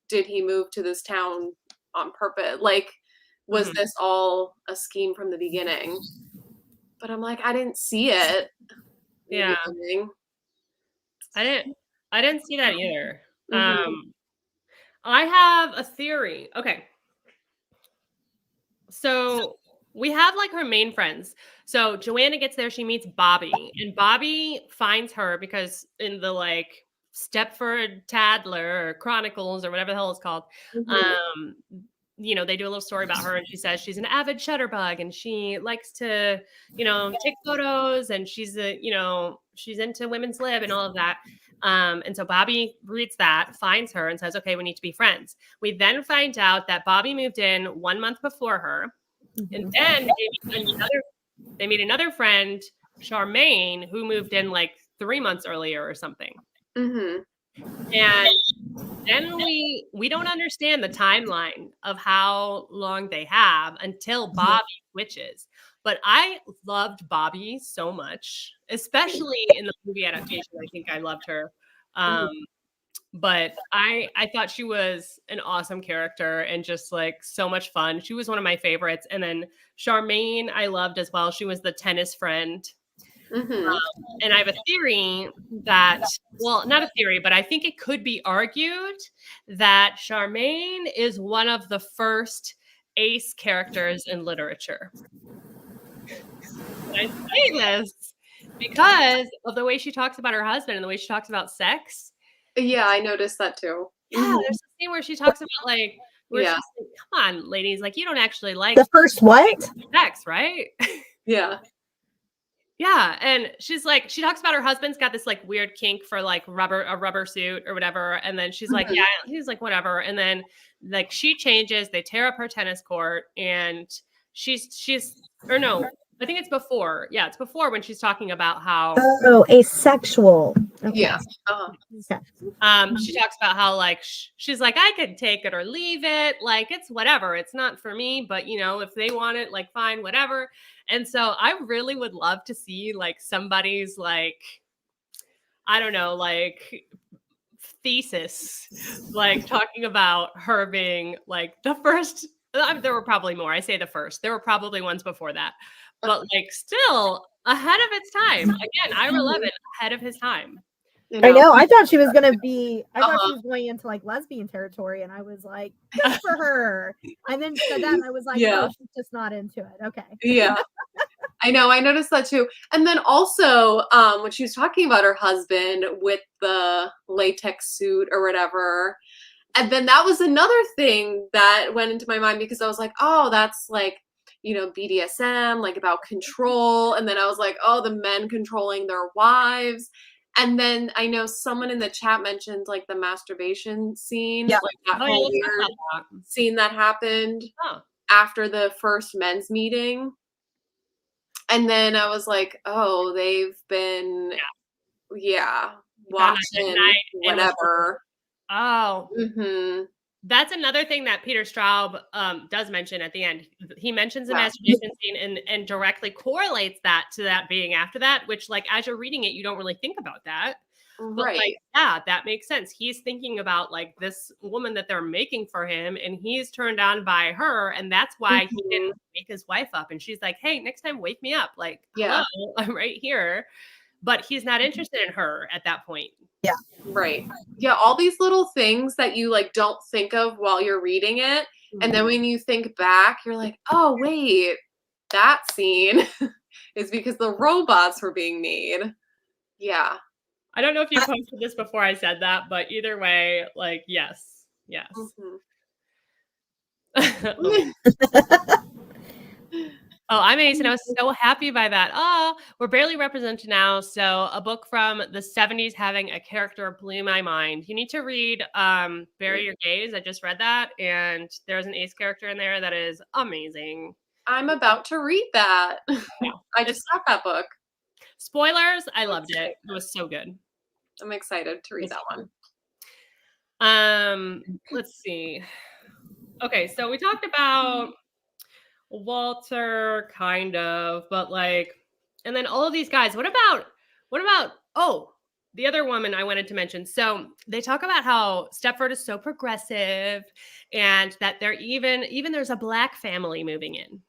did he move to this town on purpose? Like, was this all a scheme from the beginning? But I'm like, I didn't see it. Yeah. I didn't see that either. I have a theory. Okay. So we have like her main friends. So Joanna gets there, she meets Bobby, and Bobby finds her because in the like Stepford Tadler or Chronicles or whatever the hell it's called, they do a little story about her, and she says she's an avid shutterbug and she likes to, take photos, and she's into women's lib and all of that. And so Bobby reads that, finds her, and says, okay, we need to be friends. We then find out that Bobby moved in 1 month before her. And then they meet another friend, Charmaine, who moved in like 3 months earlier or something. And then we don't understand the timeline of how long they have until Bobby switches. But I loved Bobby so much, especially in the movie adaptation. I think I loved her. But I thought she was an awesome character and just like so much fun. She was one of my favorites. And then Charmaine, I loved as well. She was the tennis friend. And I have a theory that, well, not a theory, but I think it could be argued that Charmaine is one of the first ace characters in literature. And I say this because of the way she talks about her husband and the way she talks about sex. Yeah, I noticed that too. Yeah, there's a scene where she talks about like, she's like, come on, ladies, like, you don't actually like the first what? Sex, right? Yeah. Yeah, and she's like, she talks about her husband's got this like weird kink for like a rubber suit or whatever, and then she's like, yeah, he's like whatever, and then like she changes, they tear up her tennis court, and she's or no, I think it's before, it's before when she's talking about how asexual. Okay. Yeah. She talks about how like she's like, I could take it or leave it, like it's whatever, it's not for me, but if they want it, like fine, whatever. And so I really would love to see like somebody's like, I don't know, like thesis, like talking about her being like the first. There were probably more. I say the first. There were probably ones before that, but like still ahead of its time. Again, Ira Levin ahead of his time. I know. I thought she was gonna be. I thought Uh-huh. she was going into like lesbian territory, and I was like, good for her. And then she said that, and I was like, Yeah. oh, she's just not into it. Okay. Yeah. I know. I noticed that too. And then also, when she was talking about her husband with the latex suit or whatever, and then that was another thing that went into my mind because I was like, oh, that's like, BDSM, like about control. And then I was like, oh, the men controlling their wives. And then I know someone in the chat mentioned like the masturbation scene, Yeah. like that Oh, yeah, whole let's talk weird about that. scene that happened Oh, after the first men's meeting. And then I was like, oh, they've been, gone out at watching night and was whatever. oh. Mm-hmm. That's another thing that Peter Straub does mention at the end. He mentions the Yeah. masturbation scene and directly correlates that to that being after that, which like as you're reading it, you don't really think about that. But Right. like, yeah, that makes sense. He's thinking about like this woman that they're making for him, and he's turned on by her, and that's why he didn't wake his wife up. And she's like, "Hey, next time wake me up." Like, Yeah. hello, I'm right here. But he's not interested in her at that point. Right. Yeah, all these little things that you like don't think of while you're reading it. And then when you think back, you're like, oh wait, that scene is because the robots were being made. Yeah. I don't know if you posted this before I said that, but either way, like, yes. Mhm. Oh, I'm amazing. I was so happy by that. Oh, we're barely represented now. So a book from the 70s having a character blew my mind. You need to read Bury Your Gaze. I just read that, and there's an ace character in there that is amazing. I'm about to read that. Yeah. I just got that book. Spoilers, I loved it. It was so good. I'm excited to read that one. Let's see. Okay, so we talked about Walter, kind of, but like, and then all of these guys. What about? Oh, the other woman I wanted to mention. So they talk about how Stepford is so progressive, and that they're even there's a black family moving in.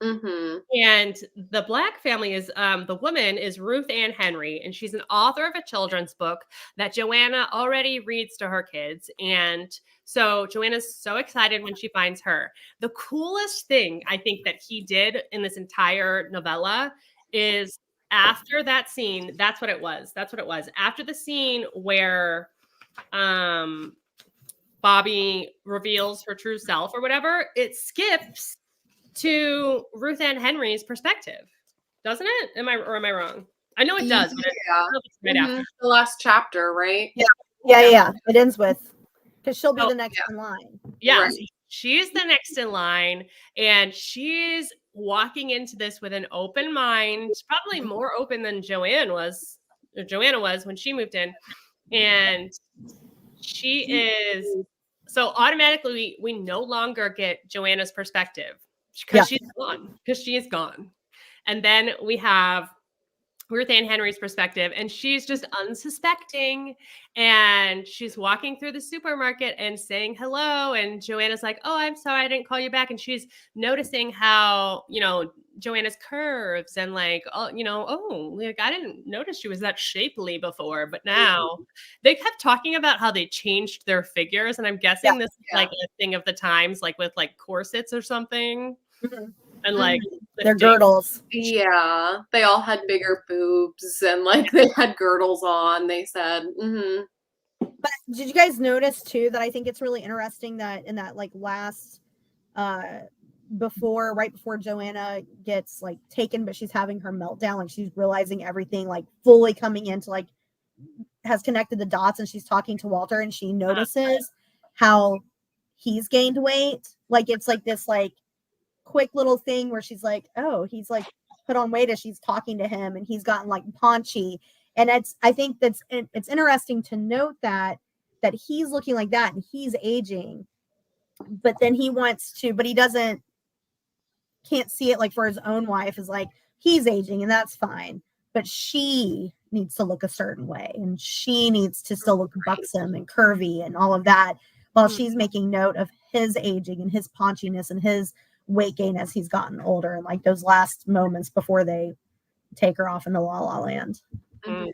Mm-hmm. And the black family is the woman is Ruth Ann Henry, and she's an author of a children's book that Joanna already reads to her kids. And so Joanna's so excited when she finds her. The coolest thing I think that he did in this entire novella is after that scene, that's what it was. After the scene where Bobby reveals her true self or whatever, it skips to Ruth Ann Henry's perspective, doesn't it? Am I wrong? I know it does. But it's right after. The last chapter, right? Yeah. It ends with because she'll be the next in line. Yeah, Right. so she's the next in line, and she's walking into this with an open mind, probably more open than Joanna was when she moved in, and she is. So automatically, we no longer get Joanna's perspective because she is gone. And then we have Ruth Ann Henry's perspective, and she's just unsuspecting, and she's walking through the supermarket and saying hello, and Joanna's like, "Oh, I'm sorry, I didn't call you back," and she's noticing how Joanna's curves and like, like I didn't notice she was that shapely before, but now they kept talking about how they changed their figures, and I'm guessing this is like a thing of the times, like with like corsets or something. And like their girdles. Yeah, they all had bigger boobs and like they had girdles on. They said, mm-hmm. But did you guys notice too that I think it's really interesting that in that like last, right before Joanna gets like taken, but she's having her meltdown, like she's realizing everything, like fully coming into like has connected the dots, and she's talking to Walter, and she notices how he's gained weight. Like it's like this like quick little thing where she's like, oh, he's like put on weight as she's talking to him, and he's gotten like paunchy. And I think it's interesting to note that he's looking like that and he's aging, but then but he can't see it like for his own wife is like he's aging and that's fine, but she needs to look a certain way and she needs to still look buxom and curvy and all of that, while she's making note of his aging and his paunchiness and his weight gain as he's gotten older, and like those last moments before they take her off into La La Land. Mm-hmm.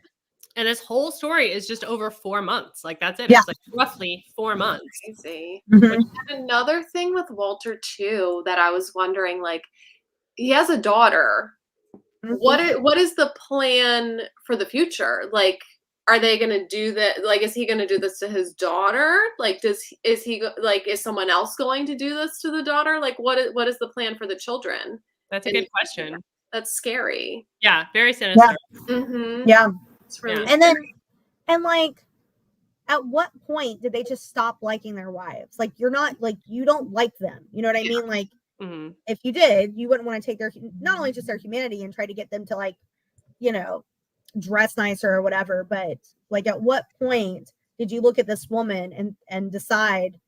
And this whole story is just over 4 months. Like that's it. Yeah. It's like roughly 4 months. Crazy. Mhm. And another thing with Walter too that I was wondering, like, he has a daughter. What is the plan for the future? Like, are they gonna do that? Like, is he gonna do this to his daughter? Like, is someone else going to do this to the daughter? Like, what is the plan for the children? That's a good question. That's scary. Yeah, very sinister. Mm-hmm. Yeah. It's really Yeah. And then, and like, at what point did they just stop liking their wives? Like, you're not, like, you don't like them. You know what I mean? Like, Mhm. if you did, you wouldn't want to take their, not only just their humanity and try to get them to, like, you know, dress nicer or whatever, but like, at what point did you look at this woman and decide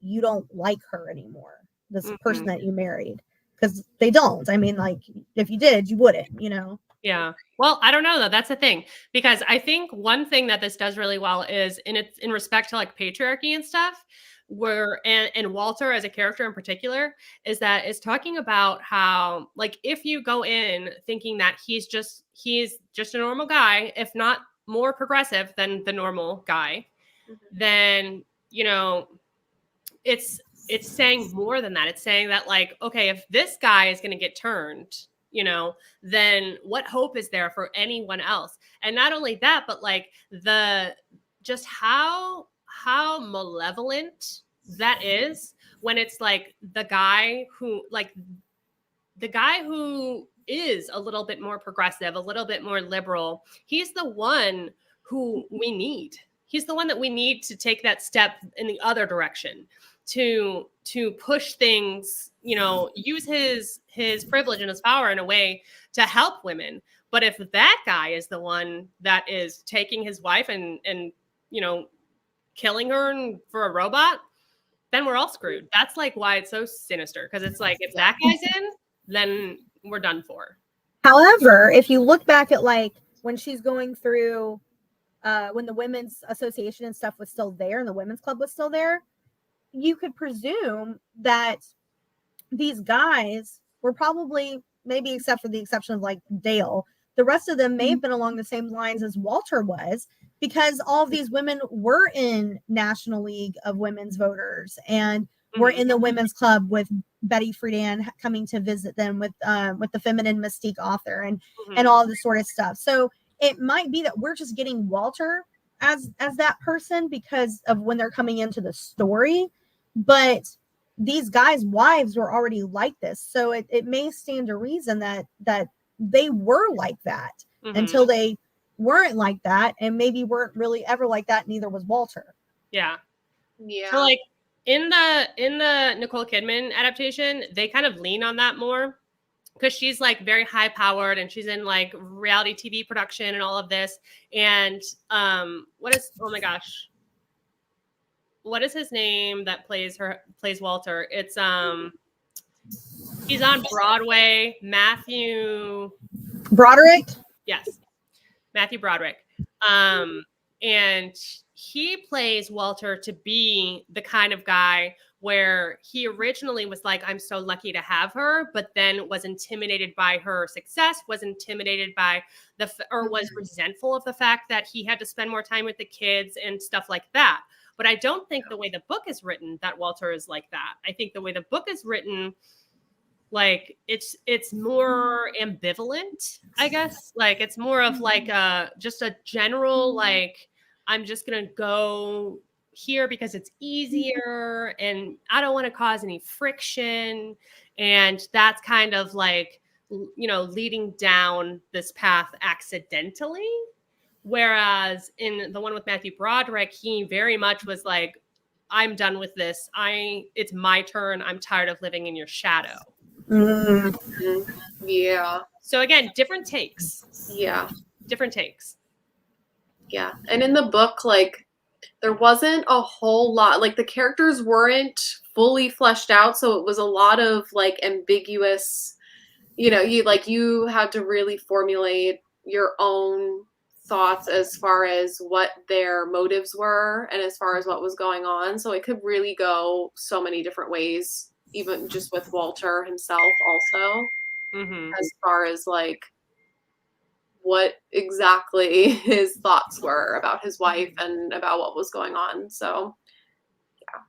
you don't like her anymore? This person that you married? Because they don't. I mean, like, if you did, you wouldn't, you know? Yeah. Well, I don't know though. That's the thing, because I think one thing that this does really well is in respect to like patriarchy and stuff, where and Walter as a character in particular is that it's talking about how, like, if you go in thinking that he's just a normal guy, if not more progressive than the normal guy, then you know it's saying more than that. It's saying that, like, okay, if this guy is going to get turned, you know, then what hope is there for anyone else? And not only that, but like just how malevolent that is when it's like the guy who is a little bit more progressive, a little bit more liberal. He's the one who we need. He's the one that we need to take that step in the other direction, to push things, you know, use his privilege and his power in a way to help women. But if that guy is the one that is taking his wife and you know, killing her for a robot, then we're all screwed. That's like why it's so sinister, because it's like, if that guy's in, then we're done for. However, if you look back at, like, when she's going through when the women's association and stuff was still there and the women's club was still there, you could presume that these guys were probably, maybe except for the exception of like Dale, the rest of them may have been along the same lines as Walter was, because all of these women were in National League of Women's Voters and were in the women's club with Betty Friedan coming to visit them with the Feminine Mystique author and all this sort of stuff. So it might be that we're just getting Walter as that person because of when they're coming into the story, but these guys' wives were already like this. So it may stand to reason that they were like that until they weren't like that, and maybe weren't really ever like that. Neither was Walter. Yeah. Yeah. So like in the Nicole Kidman adaptation, they kind of lean on that more, because she's like very high powered and she's in like reality TV production and all of this. And oh my gosh, what is his name that plays Walter? It's he's on Broadway, Matthew Broderick. Yes, Matthew Broderick. And he plays Walter to be the kind of guy where he originally was like, I'm so lucky to have her, but then was intimidated by her success, was intimidated by or was resentful of the fact that he had to spend more time with the kids and stuff like that. But I don't think the way the book is written that Walter is like that. I think the way the book is written, like it's more ambivalent, I guess. Like it's more of like just a general, like, I'm just gonna go here because it's easier and I don't want to cause any friction, and that's kind of like, you know, leading down this path accidentally. Whereas in the one with Matthew Broderick, he very much was like, I'm done with this. It's my turn. I'm tired of living in your shadow. Yeah. So again, different takes. Yeah. Different takes. Yeah. And in the book, like, there wasn't a whole lot, like the characters weren't fully fleshed out. So it was a lot of like ambiguous, you know, you had to really formulate your own thoughts as far as what their motives were and as far as what was going on. So it could really go so many different ways, even just with Walter himself also, as far as like what exactly his thoughts were about his wife and about what was going on. So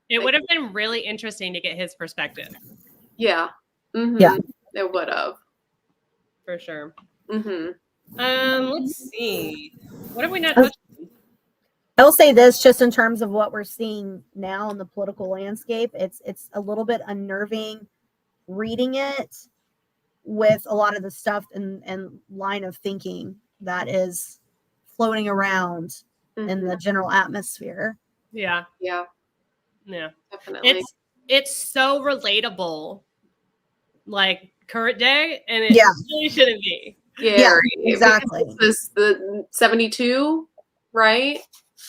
It would have been really interesting to get his perspective. Yeah. Mm-hmm. Yeah. It would have. For sure. Mm-hmm. Let's see. What have we not touched on? I will say this, just in terms of what we're seeing now in the political landscape, it's a little bit unnerving reading it with a lot of the stuff and line of thinking that is floating around in the general atmosphere. Yeah. Yeah. Yeah. Definitely. It's so relatable, like current day, and it Yeah. really shouldn't be. Yeah, Scary, exactly. because this is the 72, right?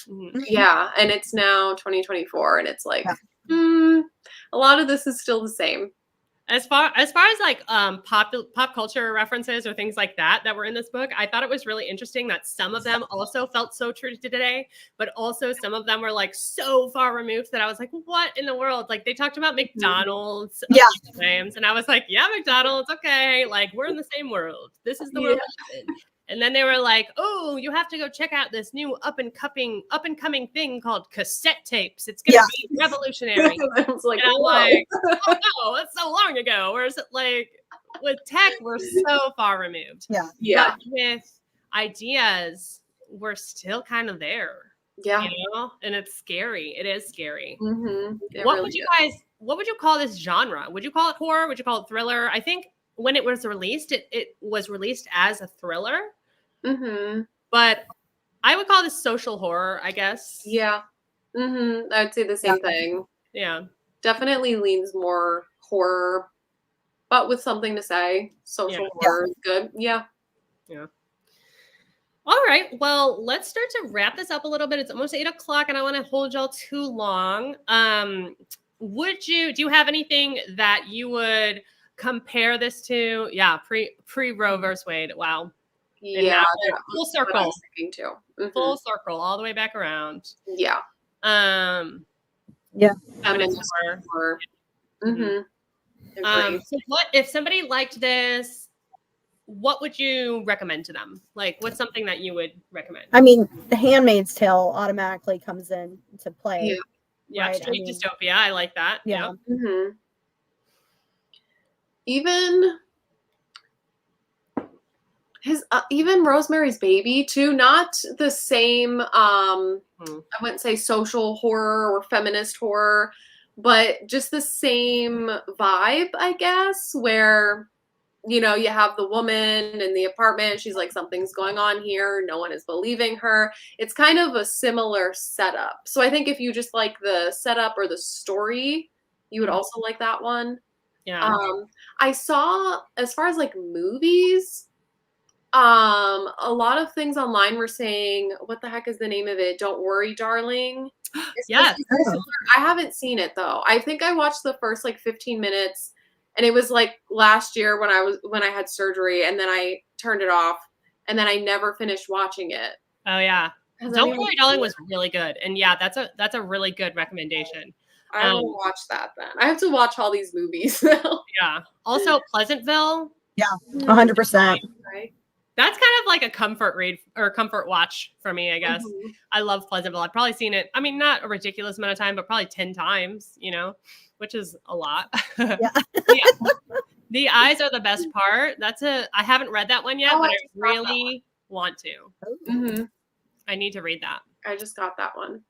Mhm. Yeah, and it's now 2024, and it's like, Yeah. a lot of this is still the same. As far as like pop culture references or things like that were in this book, I thought it was really interesting that some of them also felt so true to today, but also some of them were like so far removed that I was like, what in the world? Like they talked about McDonald's a few times, and I was like, yeah, McDonald's, okay, like we're in the same world. This is the world we live in. And then they were like, oh, you have to go check out this new up and coming thing called cassette tapes. It's gonna be revolutionary. I was like, and I'm like, oh no, that's so long ago. Whereas like with tech, we're so far removed. Yeah. But with ideas, we're still kind of there. Yeah. You know? And it's scary. It is scary. Mm-hmm. What would you call this genre? Would you call it horror? Would you call it thriller? I think when it was released, it was released as a thriller. Mm-hmm. But I would call this social horror, I guess. Yeah. Mm-hmm. I'd say the same thing. Yeah. Definitely leans more horror, but with something to say. Social horror is good. Yeah. Yeah. All right. Well, let's start to wrap this up a little bit. It's almost 8 o'clock and I want to hold y'all too long. Do you have anything that you would compare this to? Yeah. Pre Roe versus Wade. Wow. Yeah. Full circle. I was thinking too. Mm-hmm. Full circle all the way back around. Yeah. Feminist horror. Mm-hmm. So what if somebody liked this? What would you recommend to them? Like, what's something that you would recommend? I mean, The Handmaid's Tale automatically comes in to play. Yeah, right? straight dystopia. I like that. Yeah. Mm-hmm. Even Rosemary's Baby too, not the same I wouldn't say social horror or feminist horror, but just the same vibe, I guess, where you have the woman in the apartment, she's like, something's going on here, no one is believing her. It's kind of a similar setup. So I think if you just like the setup or the story, you would also like that one. Yeah. I saw, as far as like movies, a lot of things online were saying, what the heck is the name of it? Don't Worry, Darling. Yes. I haven't seen it though. I think I watched the first like 15 minutes, and it was like last year when I had surgery, and then I turned it off, and then I never finished watching it. Oh yeah. Don't Worry, Darling was really good. And yeah, that's a really good recommendation. I will watch that then. I have to watch all these movies now. Yeah. Also Pleasantville. Yeah. 100%. Right. That's kind of like a comfort read or comfort watch for me, I guess. Mm-hmm. I love Pleasantville. I've probably seen it. I mean, not a ridiculous amount of time, but probably 10 times, which is a lot. Yeah. The Eyes Are the Best Part. I haven't read that one yet, but I really want to. Mm-hmm. I need to read that. I just got that one.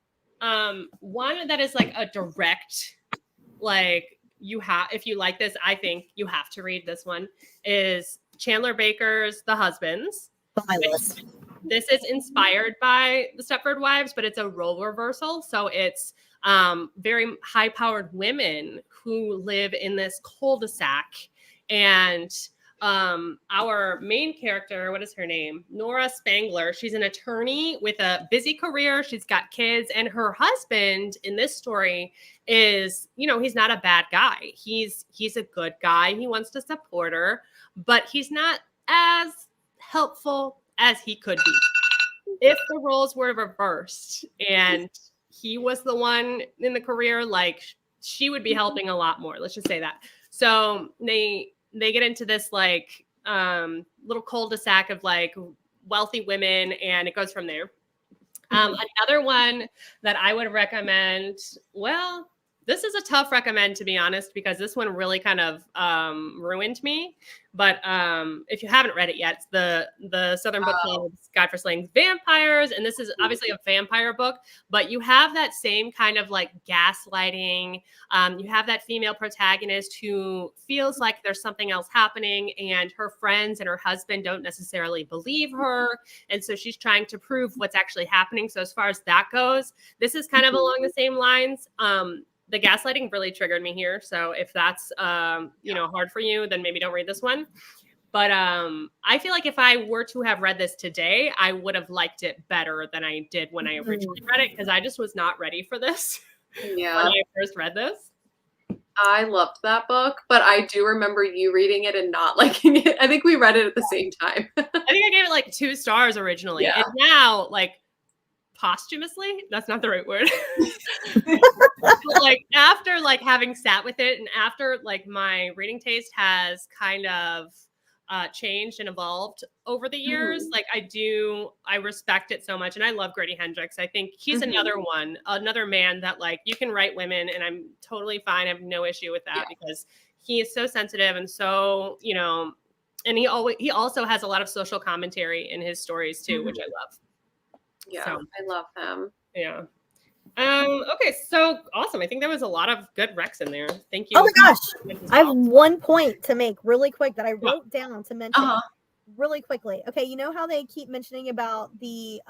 One that is like a direct, like if you like this, I think you have to read this one, is Chandler Baker's The Husbands. On my list. This is inspired by the Stepford Wives, but it's a role reversal. So it's very high-powered women who live in this cul-de-sac. And our main character, what is her name? Nora Spangler. She's an attorney with a busy career. She's got kids. And her husband in this story is, he's not a bad guy. He's a good guy. He wants to support her, but he's not as helpful as he could be. If the roles were reversed and he was the one in the career, like she would be helping a lot more. Let's just say that. So they get into this like little cul-de-sac of like wealthy women, and it goes from there. Another one that I would recommend, well, this is a tough recommend, to be honest, because this one really kind of ruined me. But if you haven't read it yet, it's the Southern Book Club's Guide for Slaying Vampires. And this is obviously a vampire book, but you have that same kind of like gaslighting. You have that female protagonist who feels like there's something else happening, and her friends and her husband don't necessarily believe her. And so she's trying to prove what's actually happening. So as far as that goes, this is kind of along the same lines. The gaslighting really triggered me here. So if that's, hard for you, then maybe don't read this one. But I feel like if I were to have read this today, I would have liked it better than I did when I originally read it, because I just was not ready for this when I first read this. I loved that book, but I do remember you reading it and not liking it. I think we read it at the same time. I think I gave it like 2 stars originally. Yeah. And now, like, posthumously, that's not the right word. But, like, after like having sat with it, and after like my reading taste has kind of changed and evolved over the years, like I respect it so much. And I love Grady Hendrix. I think he's another man that like you can write women and I'm totally fine. I have no issue with that because he is so sensitive and so, and he also has a lot of social commentary in his stories too, which I love. Yeah, So, I love him. Yeah. Okay, so awesome. I think there was a lot of good recs in there. Thank you. Oh my gosh. I have one point to make really quick that I wrote down to mention really quickly. Okay, you know how they keep mentioning about the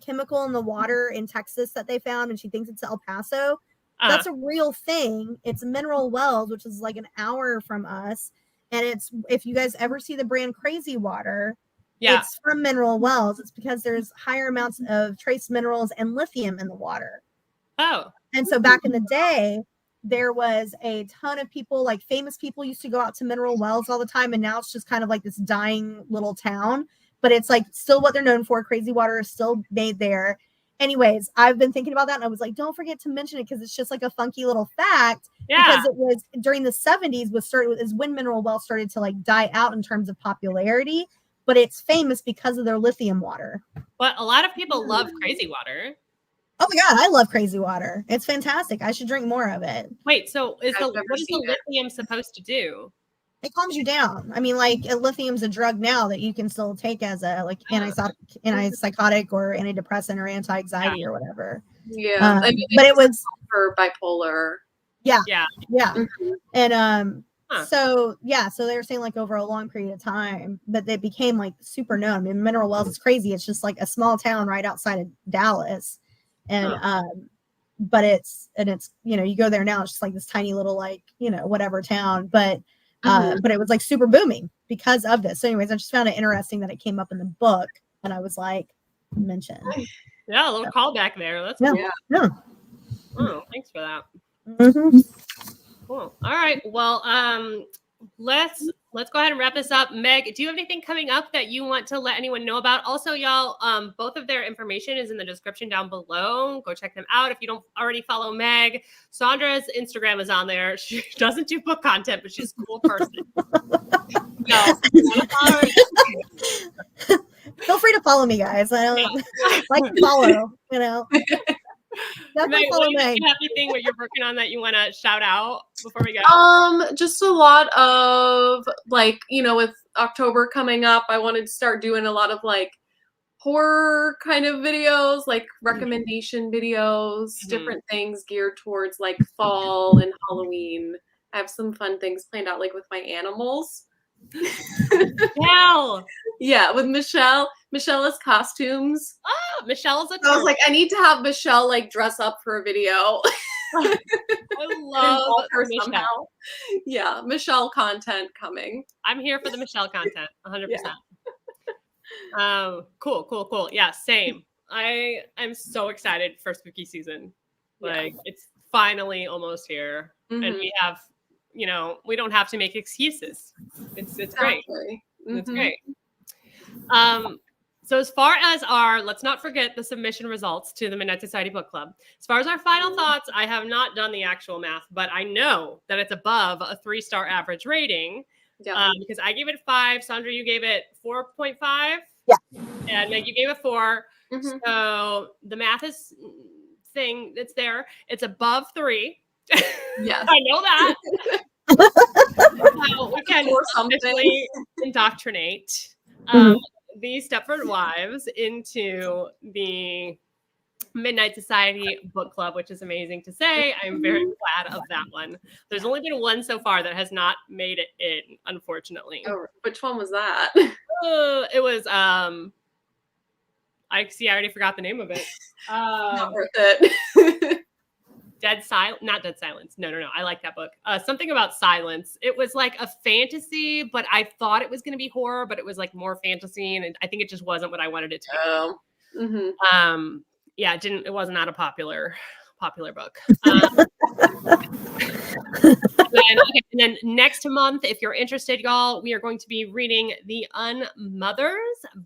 chemical in the water in Texas that they found, and she thinks it's El Paso? That's a real thing. It's Mineral Wells, which is like an hour from us. And it's, if you guys ever see the brand Crazy Water, it's from Mineral Wells. It's because there's higher amounts of trace minerals and lithium in the water. Oh. And so back in the day, there was a ton of people, like famous people used to go out to Mineral Wells all the time. And now it's just kind of like this dying little town. But it's like still what they're known for. Crazy Water is still made there. Anyways, I've been thinking about that. And I was like, don't forget to mention it because it's just like a funky little fact. Yeah. Because it was during the 70s is when Mineral Wells started to like die out in terms of popularity. But it's famous because of their lithium water. But a lot of people love Crazy Water. Oh my God, I love Crazy Water. It's fantastic. I should drink more of it. Wait, so what is the lithium supposed to do? It calms you down. I mean, like lithium's a drug now that you can still take as a like antipsychotic or antidepressant or anti-anxiety or whatever. Yeah, but it was for bipolar. Yeah. Mm-hmm. And so they were saying like over a long period of time that they became like super known. I mean, Mineral Wells is crazy. It's just like a small town right outside of Dallas. And but it's you go there now, it's just like this tiny little like whatever town, but it was like super booming because of this. So anyways, I just found it interesting that it came up in the book, and I was like, mention. Yeah, a little callback there. That's cool. Yeah. Oh, thanks for that. Mm-hmm. Cool. All right. Well, let's go ahead and wrap this up. Meg, do you have anything coming up that you want to let anyone know about? Also, y'all, both of their information is in the description down below. Go check them out if you don't already follow Meg. Sandra's Instagram is on there. She doesn't do book content, but she's a cool person. Feel free to follow me, guys. I don't like to follow, Meg, do you have anything what you're working on that you want to shout out before we go? Just a lot of with October coming up, I wanted to start doing a lot of like horror kind of videos, like recommendation videos, different things geared towards like fall and Halloween. I have some fun things planned out like with my animals. Yeah, with Michelle. Michelle has costumes. Oh, Michelle's a I was like, I need to have Michelle like dress up for a video. I love her somehow. Yeah, Michelle content coming. I'm here for the Michelle content, 100%. Cool. Yeah, same. I am so excited for spooky season. Like it's finally almost here, and we have, we don't have to make excuses. It's great. It's great. So as far as let's not forget the submission results to the Midnight Society Book Club. As far as our final thoughts, I have not done the actual math, but I know that it's above a 3-star average rating because I gave it 5. Sandra, you gave it 4.5. Yeah. And Meg, you gave it 4. Mhm. So the math is thing that's there. It's above 3. Yes. I know that. So we can Or something. officially indoctrinate Mhm. the Stepford Wives into the Midnight Society book club, which is amazing to say. I'm very glad of that one. There's only been one so far that has not made it in, unfortunately. Oh, which one was that? It was I already forgot the name of it. Not worth it. Not Dead Silence. No. I like that book. Something about silence. It was like a fantasy, but I thought it was going to be horror, but it was like more fantasy, and I think it just wasn't what I wanted it to be. Oh. Mm-hmm. Yeah, it was not a popular book. And then next month, if you're interested, y'all, we are going to be reading The Unmothers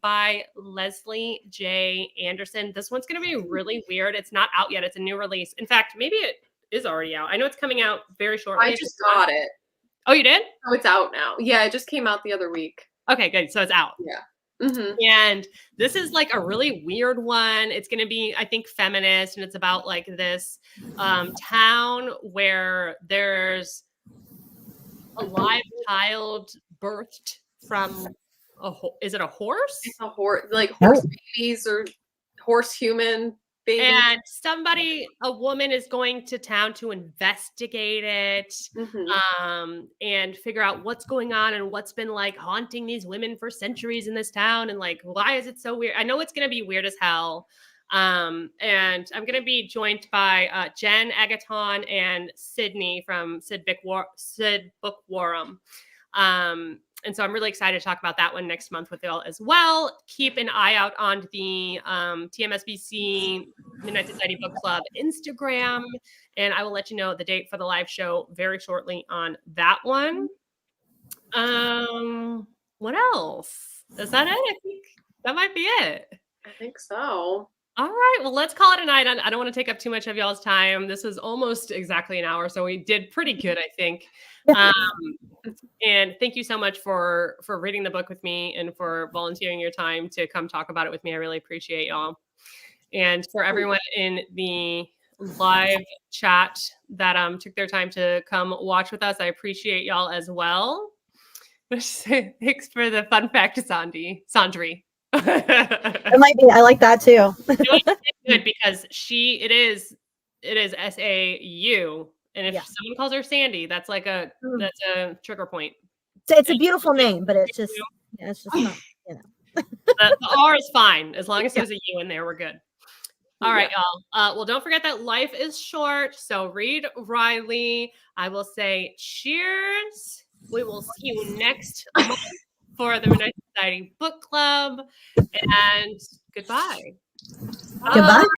by Leslie J. Anderson. This one's going to be really weird. It's not out yet. It's a new release. In fact, maybe it is already out. I know it's coming out very shortly. I just got it. Oh, you did? Oh, it's out now. Yeah, it just came out the other week. Okay, good. So it's out. Yeah. Mm-hmm. And this is like a really weird one. It's going to be, I think, feminist, and it's about like this town where there's a live child birthed from is it a horse? It's a horse, like horse babies or horse human babies. And a woman is going to town to investigate it, and figure out what's going on and what's been like haunting these women for centuries in this town, and like, why is it so weird? I know it's going to be weird as hell. And I'm going to be joined by Jen Agaton and Sydney from Sid Bookworm. And so I'm really excited to talk about that one next month with y'all as well. Keep an eye out on the TMSBC Midnight Society Book Club Instagram, and I will let you know the date for the live show very shortly on that one. What else? Is that it? I think that might be it. I think so. All right, well, let's call it a night. I don't want to take up too much of y'all's time. This was almost exactly an hour, so we did pretty good, I think. And thank you so much for reading the book with me and for volunteering your time to come talk about it with me. I really appreciate y'all. And for everyone in the live chat that took their time to come watch with us, I appreciate y'all as well. Thanks for the fun fact, Sandri. It might be. I like that too. Good, because it is SAU, and if someone calls her Sandy, that's like a trigger point. It's a beautiful name, but it's just not, the R is fine as long as there's a U in there. We're good. All right, y'all. Well, don't forget that life is short, so read Riley. I will say cheers. We will see you next month for the Midnight Society Book Club, and goodbye. Goodbye.